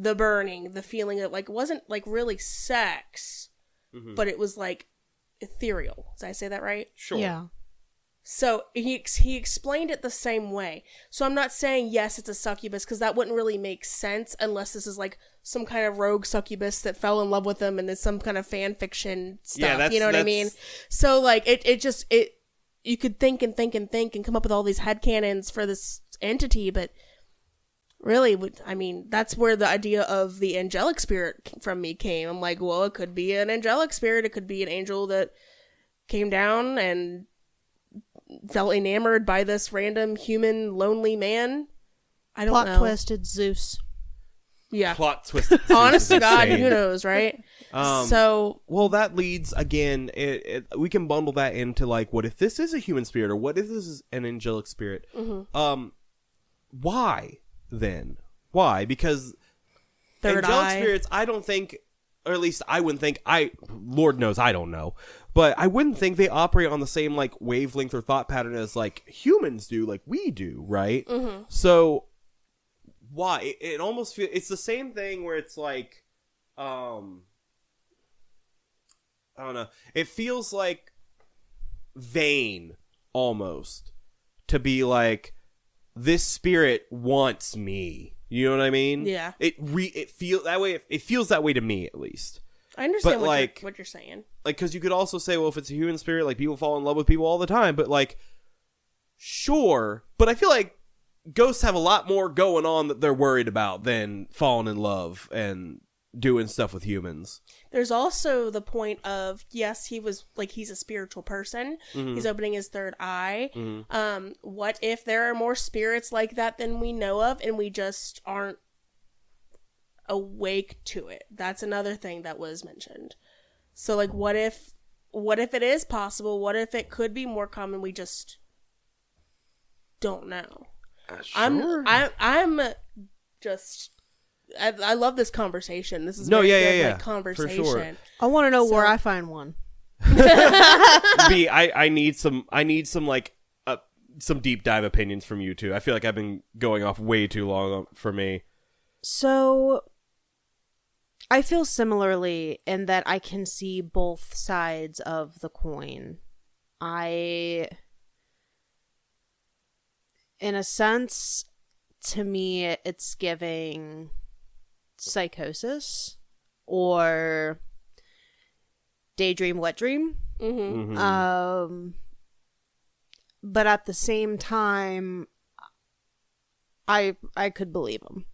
The burning, the feeling of like, it wasn't like really sex, but it was like ethereal. Did I say that right? Sure. Yeah. So he explained it the same way. So I'm not saying yes, it's a succubus, because that wouldn't really make sense unless this is like some kind of rogue succubus that fell in love with him and it's some kind of fan fiction stuff. Yeah, you know what I mean? So like it you could think and come up with all these headcanons for this entity, but really, I mean, that's where the idea of the angelic spirit from me came. I'm like, well, it could be an angelic spirit. It could be an angel that came down and felt enamored by this random human lonely man. I don't know. Plot twist, it's Zeus. Yeah. Plot twist. Honest to God, who knows, right? Well, that leads, again, we can bundle that into like, what if this is a human spirit, or what if this is an angelic spirit? Why? Then why? Because angelic spirits, I don't think, or at least I wouldn't think, Lord knows I don't know, but I wouldn't think they operate on the same like wavelength or thought pattern as like humans do, like we do, right? So why? It almost feels, it's the same thing where it's like, I don't know, it feels like vain almost to be like, this spirit wants me. You know what I mean? Yeah. It feels that way. It feels that way to me, at least. I understand but what you're saying. Like, because you could also say, well, if it's a human spirit, like, people fall in love with people all the time. But, like, sure. But I feel like ghosts have a lot more going on that they're worried about than falling in love and doing stuff with humans. There's also the point of, yes, he's a spiritual person. He's opening his third eye. What if there are more spirits like that than we know of, and we just aren't awake to it? That's another thing that was mentioned. So, like, what if what if it is possible? What if it could be more common? We just don't know. Sure. I'm just. I love this conversation. This is like, conversation. For sure. I want to know where I find one. B, I need some like some deep dive opinions from you two. I feel like I've been going off way too long for me. So I feel similarly in that I can see both sides of the coin. In a sense, to me, it's giving psychosis or daydream, wet dream. Mm-hmm. Mm-hmm. But at the same time, I could believe him.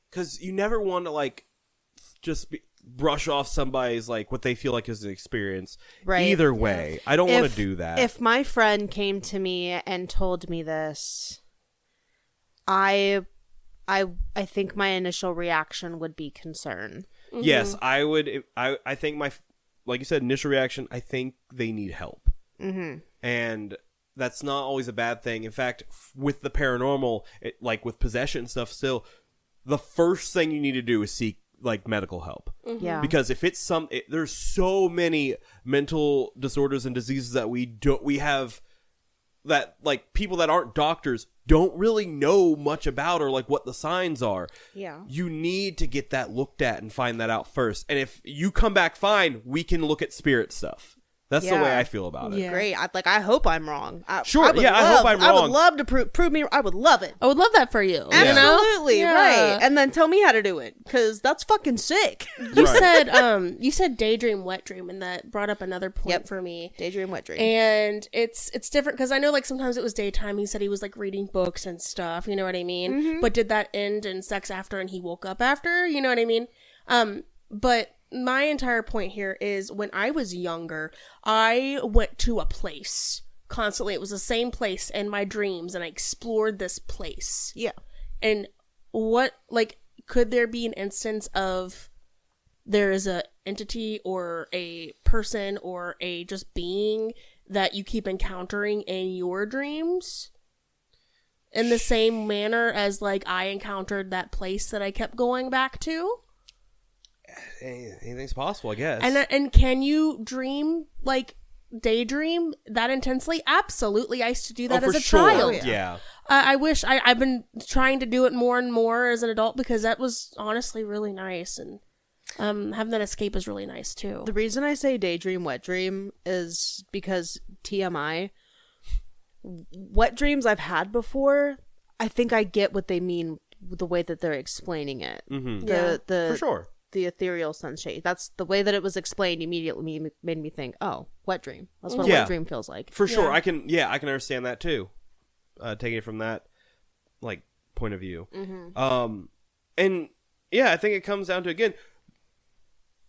Because you never want to like just brush off somebody's like what they feel like is an experience. Right. Either way, I don't want to do that. If my friend came to me and told me this, I think my initial reaction would be concern. Mm-hmm. Yes, I would. I think like you said, initial reaction, I think they need help. Mm-hmm. And that's not always a bad thing. In fact, with the paranormal, like with possession stuff still, the first thing you need to do is seek like medical help. Mm-hmm. Yeah. Because if it's there's so many mental disorders and diseases that we have that like people that aren't doctors don't really know much about or like what the signs are. Yeah. You need to get that looked at and find that out first. And if you come back fine, we can look at spirit stuff. That's the way I feel about it. Yeah. Great. I hope I'm wrong. Sure. I hope I'm wrong. I would love to prove me. I would love it. I would love that for you. Absolutely. You know? Right. And then tell me how to do it. Because that's fucking sick. You said daydream, wet dream, and that brought up another point for me. Daydream, wet dream. And it's different because I know like sometimes it was daytime. He said he was like reading books and stuff. You know what I mean? Mm-hmm. But did that end in sex after and he woke up after? You know what I mean? But my entire point here is when I was younger, I went to a place constantly. It was the same place in my dreams and I explored this place. Yeah. And could there be an instance of there is a entity or a person or a just being that you keep encountering in your dreams in the same manner as like I encountered that place that I kept going back to? Anything's possible, I guess. And can you dream like daydream that intensely? Absolutely. I used to do that as a child. Yeah. I wish I've been trying to do it more and more as an adult because that was honestly really nice, and having that escape is really nice too. The reason I say daydream, wet dream is because TMI, wet dreams I've had before, I think I get what they mean with the way that they're explaining it. Mm-hmm. For sure. The ethereal sensation. That's the way that it was explained immediately made me think, oh, wet dream. That's what a wet dream feels like. For sure. I can understand that too. Taking it from that like point of view. Mm-hmm. And yeah, I think it comes down to, again,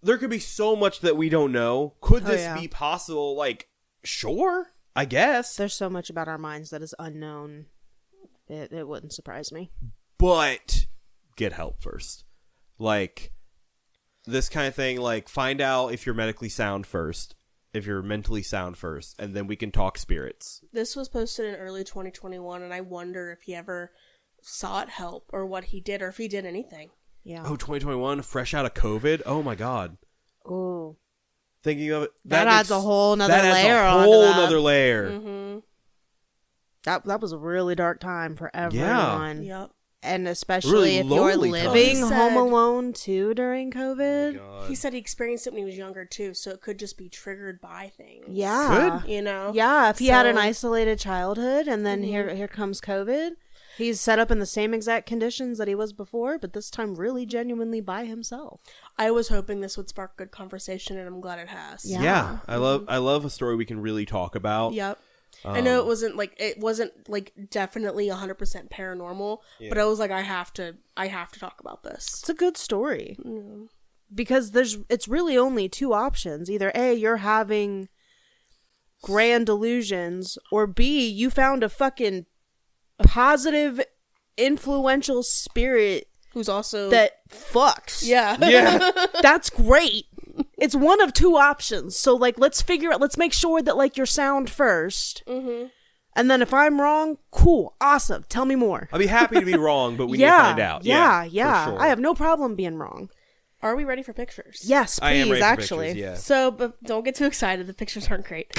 there could be so much that we don't know. Could this be possible? Like, sure, I guess. There's so much about our minds that is unknown. It wouldn't surprise me. But get help first. Like, this kind of thing, like, find out if you're medically sound first, if you're mentally sound first, and then we can talk spirits. This was posted in early 2021, and I wonder if he ever sought help or what he did or if he did anything. Yeah. Oh, 2021, fresh out of COVID? Oh, my God. Oh. Thinking of it. That adds a whole nother layer on a whole nother layer. Mm-hmm. That was a really dark time for everyone. Yeah. Yep. And especially really if you're living home alone too during COVID. Oh, he said he experienced it when he was younger too, so it could just be triggered by things. Yeah. You know? Yeah, if he had an isolated childhood and then here comes COVID, he's set up in the same exact conditions that he was before, but this time really genuinely by himself. I was hoping this would spark good conversation, and I'm glad it has. Yeah. I love a story we can really talk about. Yep. I know it wasn't definitely 100% paranormal, but I was like, I have to talk about this. It's a good story. Because it's really only two options. Either A, you're having grand delusions, or B, you found a fucking positive, influential spirit Who's also... that fucks. Yeah. Yeah. That's great. It's one of two options. So, like, let's make sure that, like, you're sound first. Mm-hmm. And then if I'm wrong, cool, awesome. Tell me more. I'll be happy to be wrong, but we need to find out. Yeah. For sure. I have no problem being wrong. Are we ready for pictures? Yes, I am please, ready for actually. pictures, yeah. So, but don't get too excited. The pictures aren't great.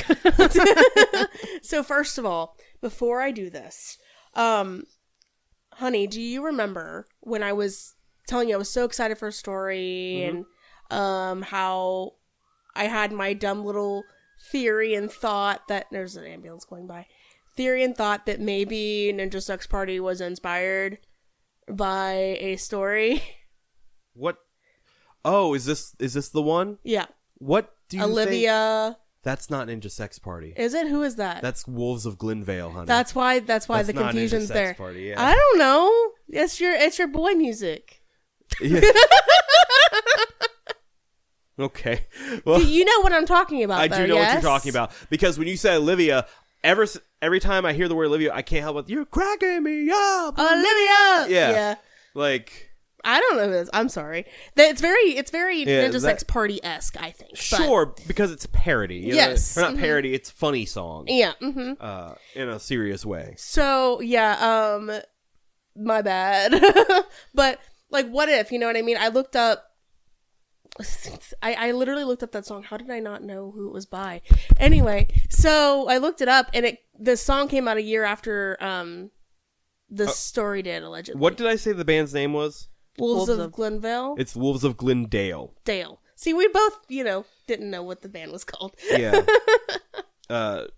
So, first of all, before I do this, honey, do you remember when I was telling you I was so excited for a story and how I had my dumb little theory and thought that there's an ambulance going by. Theory and thought that maybe Ninja Sex Party was inspired by a story. What? Oh, is this the one? Yeah. What do you Olivia. think? That's not Ninja Sex Party. Is it? Who is that? That's Wolves of Glenvale, honey. That's why the That's not confusion's Ninja Sex there. Party, yeah. I don't know. It's your boy music. Yeah. Okay. Well, Do you know what I'm talking about? I though, do know what yes? you're talking about. Because when you say Olivia, every time I hear the word Olivia, I can't help but, you're cracking me up. Olivia. Yeah. Like... I don't know this. I'm sorry. It's very Yeah, Ninja Sex Party-esque, I think. Sure, because it's parody. You know? Yes. Or not parody, it's funny song. Yeah. Mm-hmm. In a serious way. So, yeah, my bad. But, like, what if, you know what I mean? I looked up, I literally looked up that song. How did I not know who it was by? Anyway, so I looked it up, and the song came out a year after, the story did, allegedly. What did I say the band's name was? Wolves of Glenvale? It's Wolves of Glendale. Dale. See, we both, didn't know what the band was called. Yeah.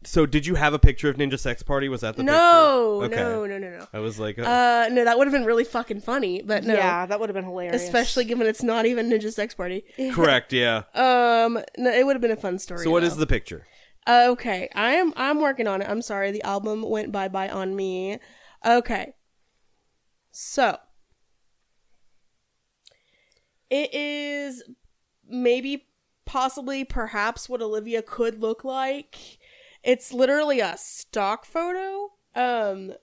So did you have a picture of Ninja Sex Party? Was that the No, picture? no. I was like... No, that would have been really fucking funny, but no. Yeah, that would have been hilarious. Especially given it's not even Ninja Sex Party. Correct, yeah. No, it would have been a fun story. So what though. is the picture? Okay, I'm working on it. I'm sorry, the album went bye-bye on me. Okay. So... it is maybe, possibly, perhaps what Olivia could look like. It's literally a stock photo. But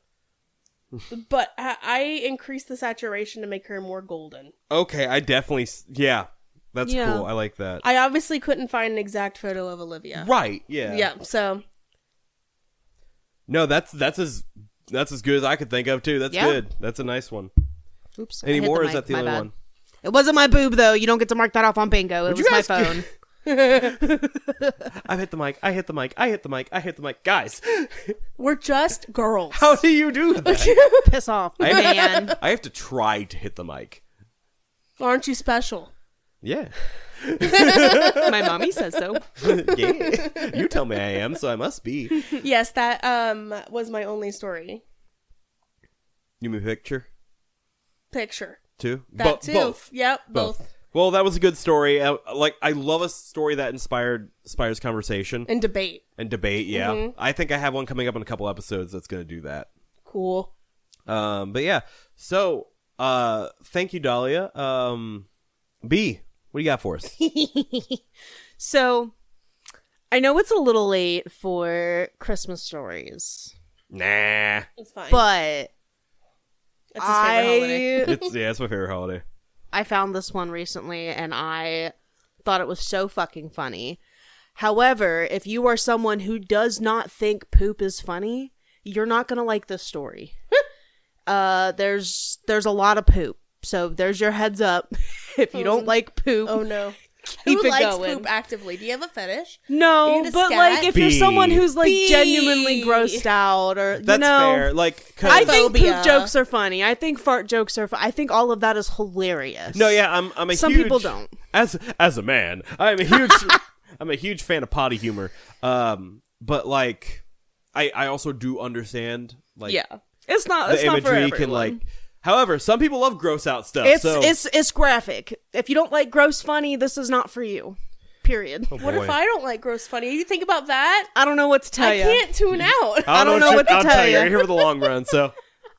I increased the saturation to make her more golden. Okay, I definitely... Yeah, that's Yeah. cool. I like that. I obviously couldn't find an exact photo of Olivia. Right, yeah. Yeah, so... No, that's as good as I could think of, too. That's good. That's a nice one. Oops. Any I hit more, the or is mic, that the my only bad. one? It wasn't my boob, though. You don't get to mark that off on bingo. It Would was you my guys- phone. I hit the mic. I hit the mic. I hit the mic. I hit the mic. Guys, We're just girls. how do you do that? Piss off, man. I have to try to hit the mic. Aren't you special? Yeah. My mommy says so. Yeah. You tell me I am, so I must be. Yes, that was my only story. You mean picture? Picture. Too? That too. Both. Yep, both. Well, that was a good story. I love a story that inspires conversation. And debate. And debate, yeah. Mhm. I think I have one coming up in a couple episodes that's going to do that. Cool. But yeah. So, thank you, Dalia. B, what do you got for us? So, I know it's a little late for Christmas stories, Nah. It's fine. but It's his favorite holiday. It's my favorite holiday. I found this one recently and I thought it was so fucking funny. However, if you are someone who does not think poop is funny, you're not gonna like this story. There's a lot of poop, so there's your heads up. If you don't like poop, Oh no. keep Who it likes going. poop actively? Do you have a fetish? No, You need a but scat? like if you're B. someone who's like B. genuinely grossed out, or That's fair. Like, 'cause- I think Phobia. poop jokes are funny. I think fart jokes are. I think all of that is hilarious. no, yeah, I'm a Some huge... people don't. As a man, I'm a huge fan of potty humor. But like, I also do understand, like, Yeah, it's not. the It's not for imagery everyone. can, like... However, some people love gross out stuff, It's graphic. If you don't like gross funny, this is not for you. Period. Oh, What boy. if I don't like gross funny? You think about that? I don't know what to tell I you. can't tune out. I don't know what to I'll tell you. ya. You're here for the long run, so...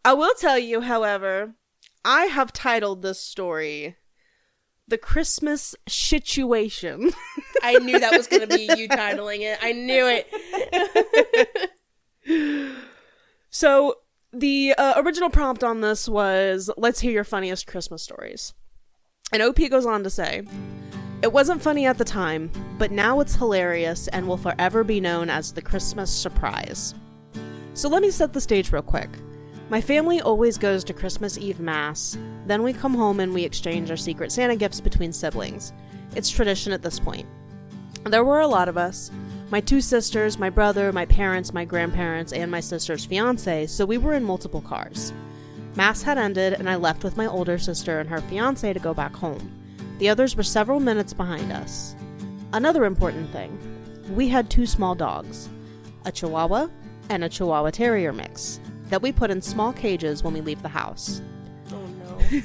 I will tell you, however, I have titled this story "The Christmas Situation." I knew that was going to be you titling it. I knew it. So, The original prompt on this was, let's hear your funniest Christmas stories. And OP goes on to say, it wasn't funny at the time, but now it's hilarious and will forever be known as the Christmas surprise. So let me set the stage real quick. My family always goes to Christmas Eve Mass, then we come home and we exchange our Secret Santa gifts between siblings. It's tradition at this point. There were a lot of us. My 2 sisters, my brother, my parents, my grandparents, and my sister's fiance, so we were in multiple cars. Mass had ended and I left with my older sister and her fiance to go back home. The others were several minutes behind us. Another important thing, we had 2 small dogs, a Chihuahua and a Chihuahua Terrier mix, that we put in small cages when we leave the house. Oh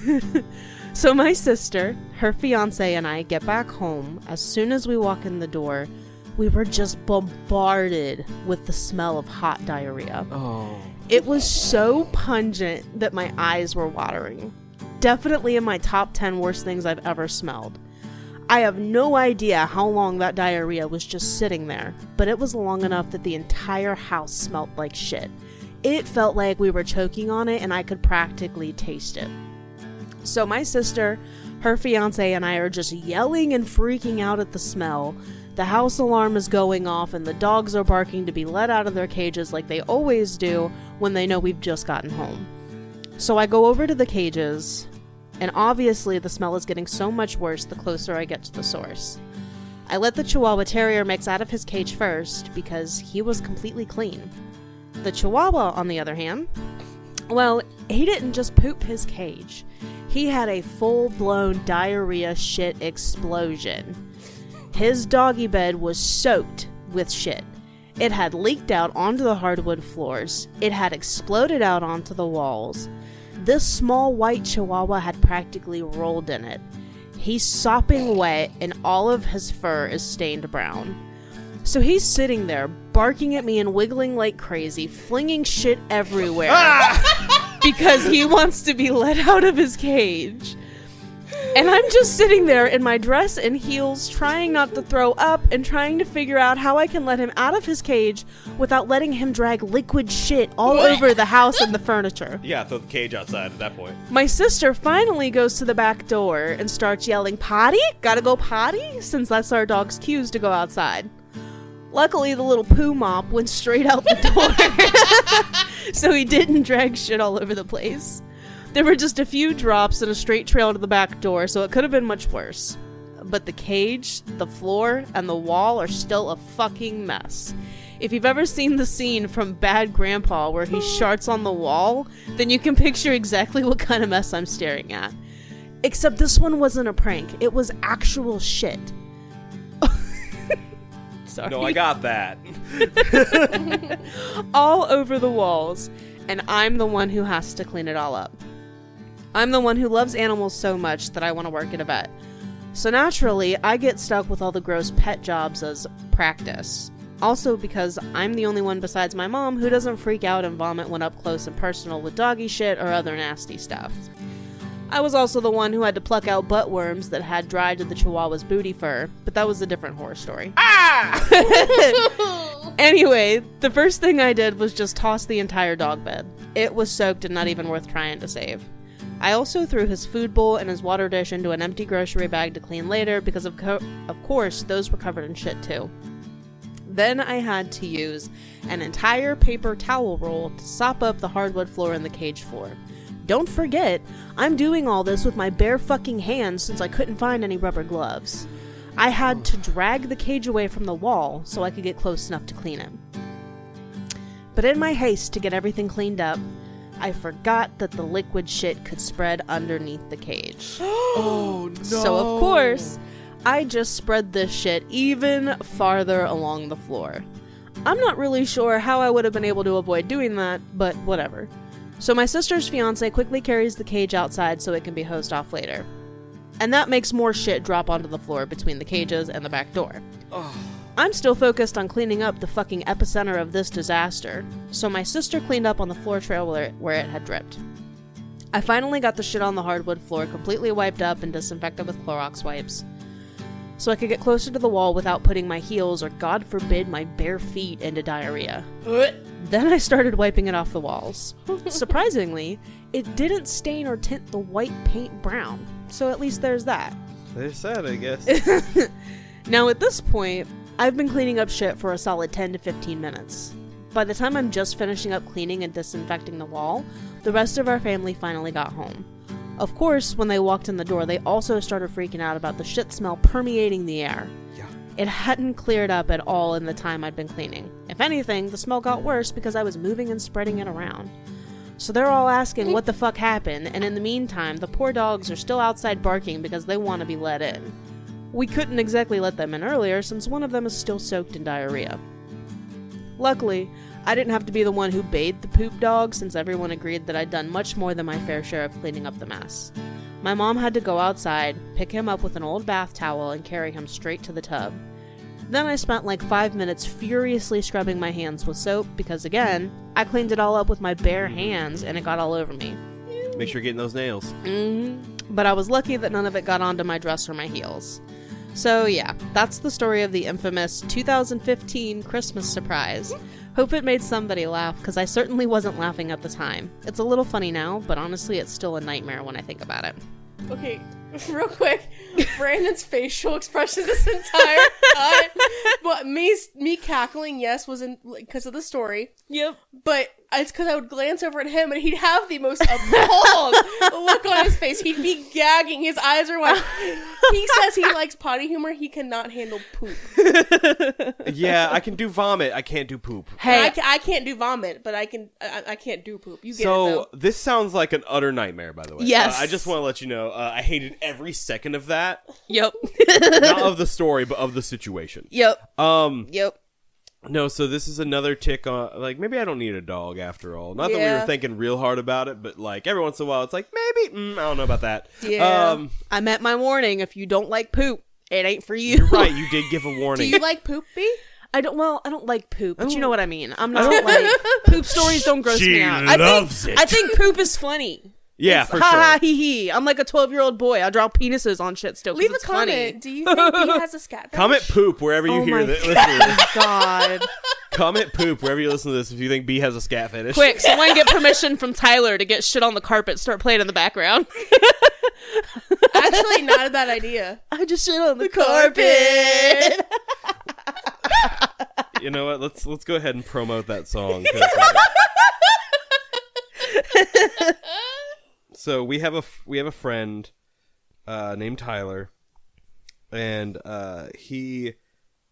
no. So my sister, her fiance, and I get back home. As soon as we walk in the door, we were just bombarded with the smell of hot diarrhea. Oh. It was so pungent that my eyes were watering. Definitely in my top 10 worst things I've ever smelled. I have no idea how long that diarrhea was just sitting there, but it was long enough that the entire house smelled like shit. It felt like we were choking on it and I could practically taste it. So my sister, her fiance, and I are just yelling and freaking out at the smell. The house alarm is going off and the dogs are barking to be let out of their cages like they always do when they know we've just gotten home. So I go over to the cages, and obviously the smell is getting so much worse the closer I get to the source. I let the Chihuahua Terrier mix out of his cage first because he was completely clean. The Chihuahua, on the other hand, well, he didn't just poop his cage. He had a full-blown diarrhea shit explosion. His doggy bed was soaked with shit. It had leaked out onto the hardwood floors. It had exploded out onto the walls. This small white Chihuahua had practically rolled in it. He's sopping wet and all of his fur is stained brown. So he's sitting there, barking at me and wiggling like crazy, flinging shit everywhere because he wants to be let out of his cage. And I'm just sitting there in my dress and heels, trying not to throw up and trying to figure out how I can let him out of his cage without letting him drag liquid shit all over the house and the furniture. Yeah, throw the cage outside at that point. My sister finally goes to the back door and starts yelling, "Potty? Gotta go potty?" Since that's our dog's cues to go outside. Luckily, the little poo mop went straight out the door, so he didn't drag shit all over the place. There were just a few drops and a straight trail to the back door, so it could have been much worse. But the cage, the floor, and the wall are still a fucking mess. If you've ever seen the scene from Bad Grandpa where he sharts on the wall, then you can picture exactly what kind of mess I'm staring at. Except this one wasn't a prank. It was actual shit. Sorry. No, I got that. All over the walls, and I'm the one who has to clean it all up. I'm the one who loves animals so much that I want to work at a vet. So naturally, I get stuck with all the gross pet jobs as practice. Also because I'm the only one besides my mom who doesn't freak out and vomit when up close and personal with doggy shit or other nasty stuff. I was also the one who had to pluck out butt worms that had dried to the Chihuahua's booty fur, but that was a different horror story. Anyway, the first thing I did was just toss the entire dog bed. It was soaked and not even worth trying to save. I also threw his food bowl and his water dish into an empty grocery bag to clean later because of course those were covered in shit too. Then I had to use an entire paper towel roll to sop up the hardwood floor and the cage floor. Don't forget, I'm doing all this with my bare fucking hands since I couldn't find any rubber gloves. I had to drag the cage away from the wall so I could get close enough to clean it. But in my haste to get everything cleaned up, I forgot that the liquid shit could spread underneath the cage. Oh no. So of course, I just spread this shit even farther along the floor. I'm not really sure how I would have been able to avoid doing that, but whatever. So my sister's fiance quickly carries the cage outside so it can be hosed off later. And that makes more shit drop onto the floor between the cages and the back door. Oh. I'm still focused on cleaning up the fucking epicenter of this disaster, so my sister cleaned up on the floor trail where it had dripped. I finally got the shit on the hardwood floor completely wiped up and disinfected with Clorox wipes, so I could get closer to the wall without putting my heels or, God forbid, my bare feet into diarrhea. Then I started wiping it off the walls. Surprisingly, it didn't stain or tint the white paint brown, so at least there's that. There's that, I guess. Now at this point, I've been cleaning up shit for a solid 10 to 15 minutes. By the time I'm just finishing up cleaning and disinfecting the wall, the rest of our family finally got home. Of course, when they walked in the door, they also started freaking out about the shit smell permeating the air. Yeah. It hadn't cleared up at all in the time I'd been cleaning. If anything, the smell got worse because I was moving and spreading it around. So they're all asking what the fuck happened, and in the meantime, the poor dogs are still outside barking because they want to be let in. We couldn't exactly let them in earlier since one of them is still soaked in diarrhea. Luckily, I didn't have to be the one who bathed the poop dog since everyone agreed that I'd done much more than my fair share of cleaning up the mess. My mom had to go outside, pick him up with an old bath towel, and carry him straight to the tub. Then I spent like 5 minutes furiously scrubbing my hands with soap because, again, I cleaned it all up with my bare hands and it got all over me. Make sure you're getting those nails. But I was lucky that none of it got onto my dress or my heels. So yeah, that's the story of the infamous 2015 Christmas surprise. Hope it made somebody laugh, because I certainly wasn't laughing at the time. It's a little funny now, but honestly it's still a nightmare when I think about it. Okay, real quick, Brandon's facial expression this entire time, but me cackling, yes, was because of the story. Yep. But it's because I would glance over at him and he'd have the most appalled look on his face. He'd be gagging. His eyes are wide. He says he likes potty humor. He cannot handle poop. Yeah, I can do vomit. I can't do poop. Hey, I can't do vomit, but I can't do poop. You get it, So though. this sounds like an utter nightmare, by the way. Yes. I just want to let you know, I hated every second of that. Yep. Not of the story, but of the situation. Yep. Yep. No, so this is another tick on, like, maybe I don't need a dog after all. Not that we were thinking real hard about it, but, like, every once in a while, it's like, maybe, I don't know about that. Yeah. I met my warning. If you don't like poop, it ain't for you. You're right, you did give a warning. Do you like poop, B? I don't like poop, but you know what I mean. I'm not like, poop stories don't gross me out. I think poop is funny. Yeah, for ha sure. Ha hee hee. I'm like a 12-year-old boy. I draw penises on shit still. Leave a it's comment. Funny. Do you think he has a scat fetish? Comment poop wherever you hear this. God. Comment poop wherever you listen to this if you think B has a scat fetish. Quick, someone get permission from Tyler to get shit on the carpet. Start playing in the background. Actually, not a bad idea. I just shit on the carpet. You know what? Let's go ahead and promote that song. So we have a friend named Tyler, and he.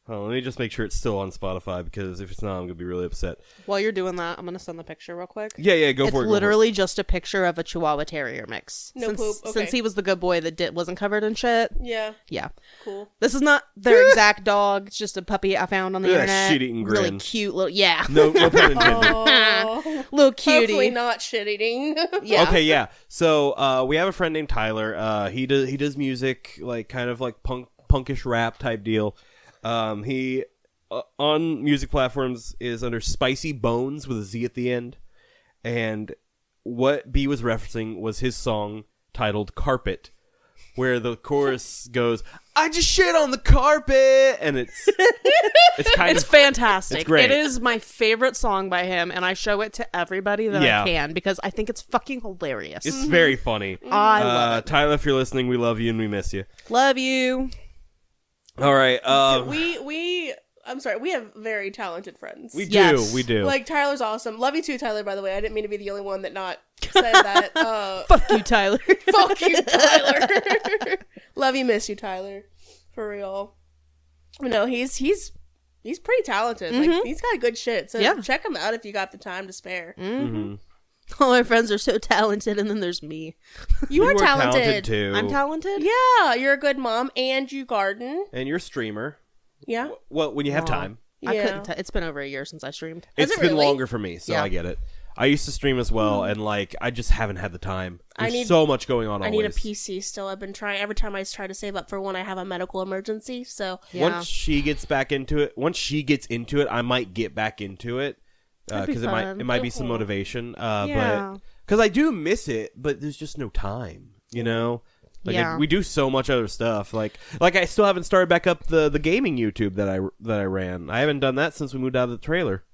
Oh, let me just make sure it's still on Spotify, because if it's not, I'm gonna be really upset. While you're doing that, I'm gonna send the picture real quick. Yeah, go for it. It's literally just a picture of a Chihuahua Terrier mix. No poop. Okay. Since he was the good boy that wasn't covered in shit. Yeah. Yeah. Cool. This is not their exact dog. It's just a puppy I found on the internet. Shit-eating grin. Really cute little. Yeah. No pun intended. Oh. Little cutie. Hopefully not shit eating. Yeah. Okay, yeah. So we have a friend named Tyler. He does music, like kind of like punkish rap type deal. He on music platforms is under Spicy Bones with a Z at the end, and what B was referencing was his song titled Carpet, where the chorus goes, I just shit on the carpet, and it's fantastic. It's great. It is my favorite song by him, and I show it to everybody that I can because I think it's fucking hilarious. It's very funny. I love it. Tyler, if you're listening, we love you and we miss you. Love you. All right. I'm sorry, we have very talented friends. We do. Yes. We do. Like, Tyler's awesome. Love you too, Tyler, by the way. I didn't mean to be the only one that not said that. Fuck you, Tyler. Fuck you, Tyler. Love you, miss you, Tyler. For real. No, he's pretty talented. Mm-hmm. Like, he's got good shit. So Yeah. check him out if you got the time to spare. Mm-hmm. All my friends are so talented, and then there's me. You are are talented. too. I'm talented? Yeah, you're a good mom, and you garden. And you're a streamer. Yeah. Well, when you have time. I Yeah. couldn't. It's been over a year since I streamed. Has It's it been really? longer for me, so Yeah. I get it. I used to stream as well, and like I just haven't had the time. There's so much going on. I need a always. PC still. I've been trying. Every time I try to save up for one, I have a medical emergency. So Yeah. Once she gets into it, I might get back into it That'd be because fun. it might be some motivation. Yeah. But because I do miss it, but there's just no time. You know. Like Yeah. we do so much other stuff. Like I still haven't started back up the gaming YouTube that I ran. I haven't done that since we moved out of the trailer.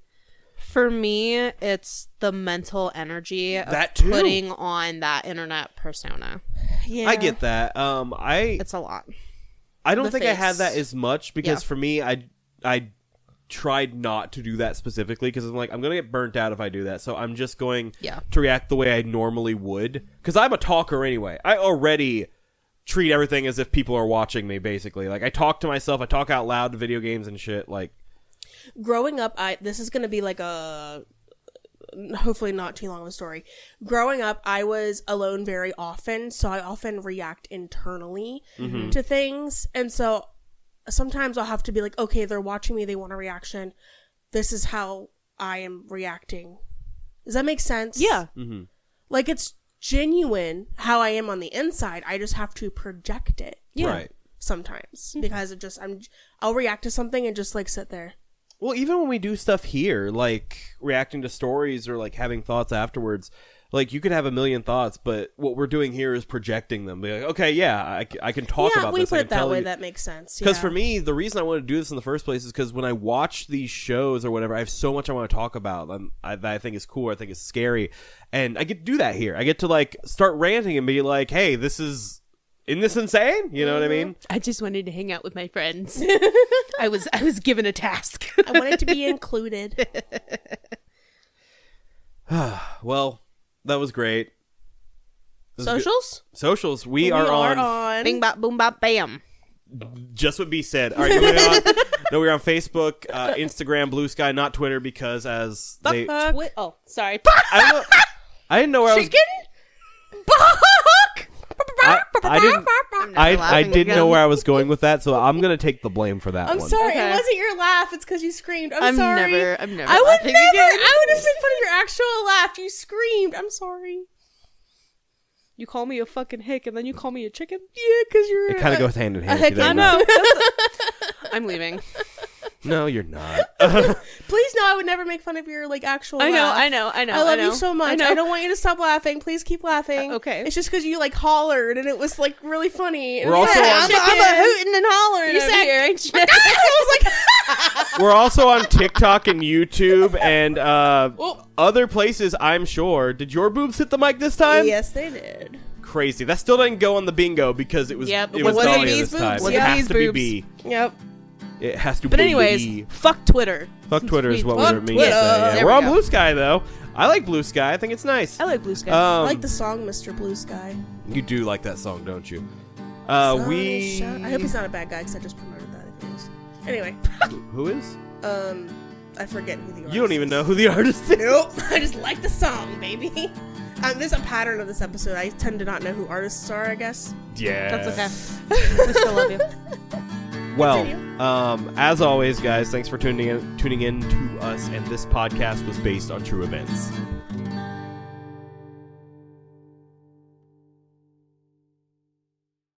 For me, it's the mental energy of That too. putting on that internet persona. Yeah. I get that. It's a lot. I don't The think I had face. that as much because for me, I tried not to do that specifically because I'm like, I'm going to get burnt out if I do that. So I'm just going to react the way I normally would because I'm a talker anyway. I already treat everything as if people are watching me, basically. Like, I talk to myself. I talk out loud to video games and shit. Like, Growing up, this is going to be like a hopefully not too long of a story. Growing up, I was alone very often, so I often react internally to things. And so sometimes I'll have to be like, okay, they're watching me, they want a reaction. This is how I am reacting. Does that make sense? Yeah. mm-hmm. Like, it's genuine how I am on the inside. I just have to project it. Yeah. Right. Sometimes because it just I'll react to something and just like sit there. Well, even when we do stuff here, like reacting to stories or like having thoughts afterwards, like you could have a million thoughts, but what we're doing here is projecting them. Be like, okay, yeah, I can talk about we this. put I it can that tell way. you. That makes sense. Because for me, the reason I wanted to do this in the first place is because when I watch these shows or whatever, I have so much I want to talk about that I think is cool, I think is scary, and I get to do that here. I get to like start ranting and be like, hey, isn't this insane? You know what I mean? I just wanted to hang out with my friends. I was given a task. I wanted to be included. Well, that was great. Socials? Socials. We are on Bing bop boom bop bam. just what B said. All right, moving on. No, we're on Facebook, Instagram, Blue Sky, not Twitter because as they. Oh, sorry. I didn't know where I was. I didn't know where I was going with that, so I'm gonna take the blame for that I'm one. sorry, Okay. it wasn't your laugh. It's because you screamed. I'm I'm sorry. never I would laughing never. again. I would have made fun of your actual laugh. You screamed. I'm sorry. You call me a fucking hick and then you call me a chicken? Yeah, because you're. It kind of goes hand in hand. heck, if you I think know. about it. I'm leaving. No, you're not. Please, no. I would never make fun of your like actual. I know. laugh. I I love you so much. know. I don't want you to stop laughing. Please keep laughing. Okay. It's just because you like hollered and it was like really funny. We're also on- I'm a hooting and hollering You over said- here, ain't you? I was like, We're also on TikTok and YouTube and other places, I'm sure. Did your boobs hit the mic this time? yes, they did. Crazy. That still didn't go on the bingo because it was Yep, it it was wasn't Dalia B's this time. boobs. It Yeah. has B's to be boobs. B. Yep. It has to But be anyways, B. fuck Twitter. Fuck Twitter is what Fuck we mean to say. Twitter. Yeah. There We're we on go. Blue Sky though. I like Blue Sky. I think it's nice. I like Blue Sky. I like the song "Mr. Blue Sky." You do like that song, don't you? Sun We. is shine- I hope he's not a bad guy because I just promoted that. If he is. Anyway, Who is? I forget who the artist You don't even is. know who the artist is. Nope. I just like the song, baby. There's a pattern of this episode. I tend to not know who artists are, I guess. Yeah. That's okay. We still love you. Well, Continue. as always, guys, thanks for tuning in to us. And this podcast was based on true events.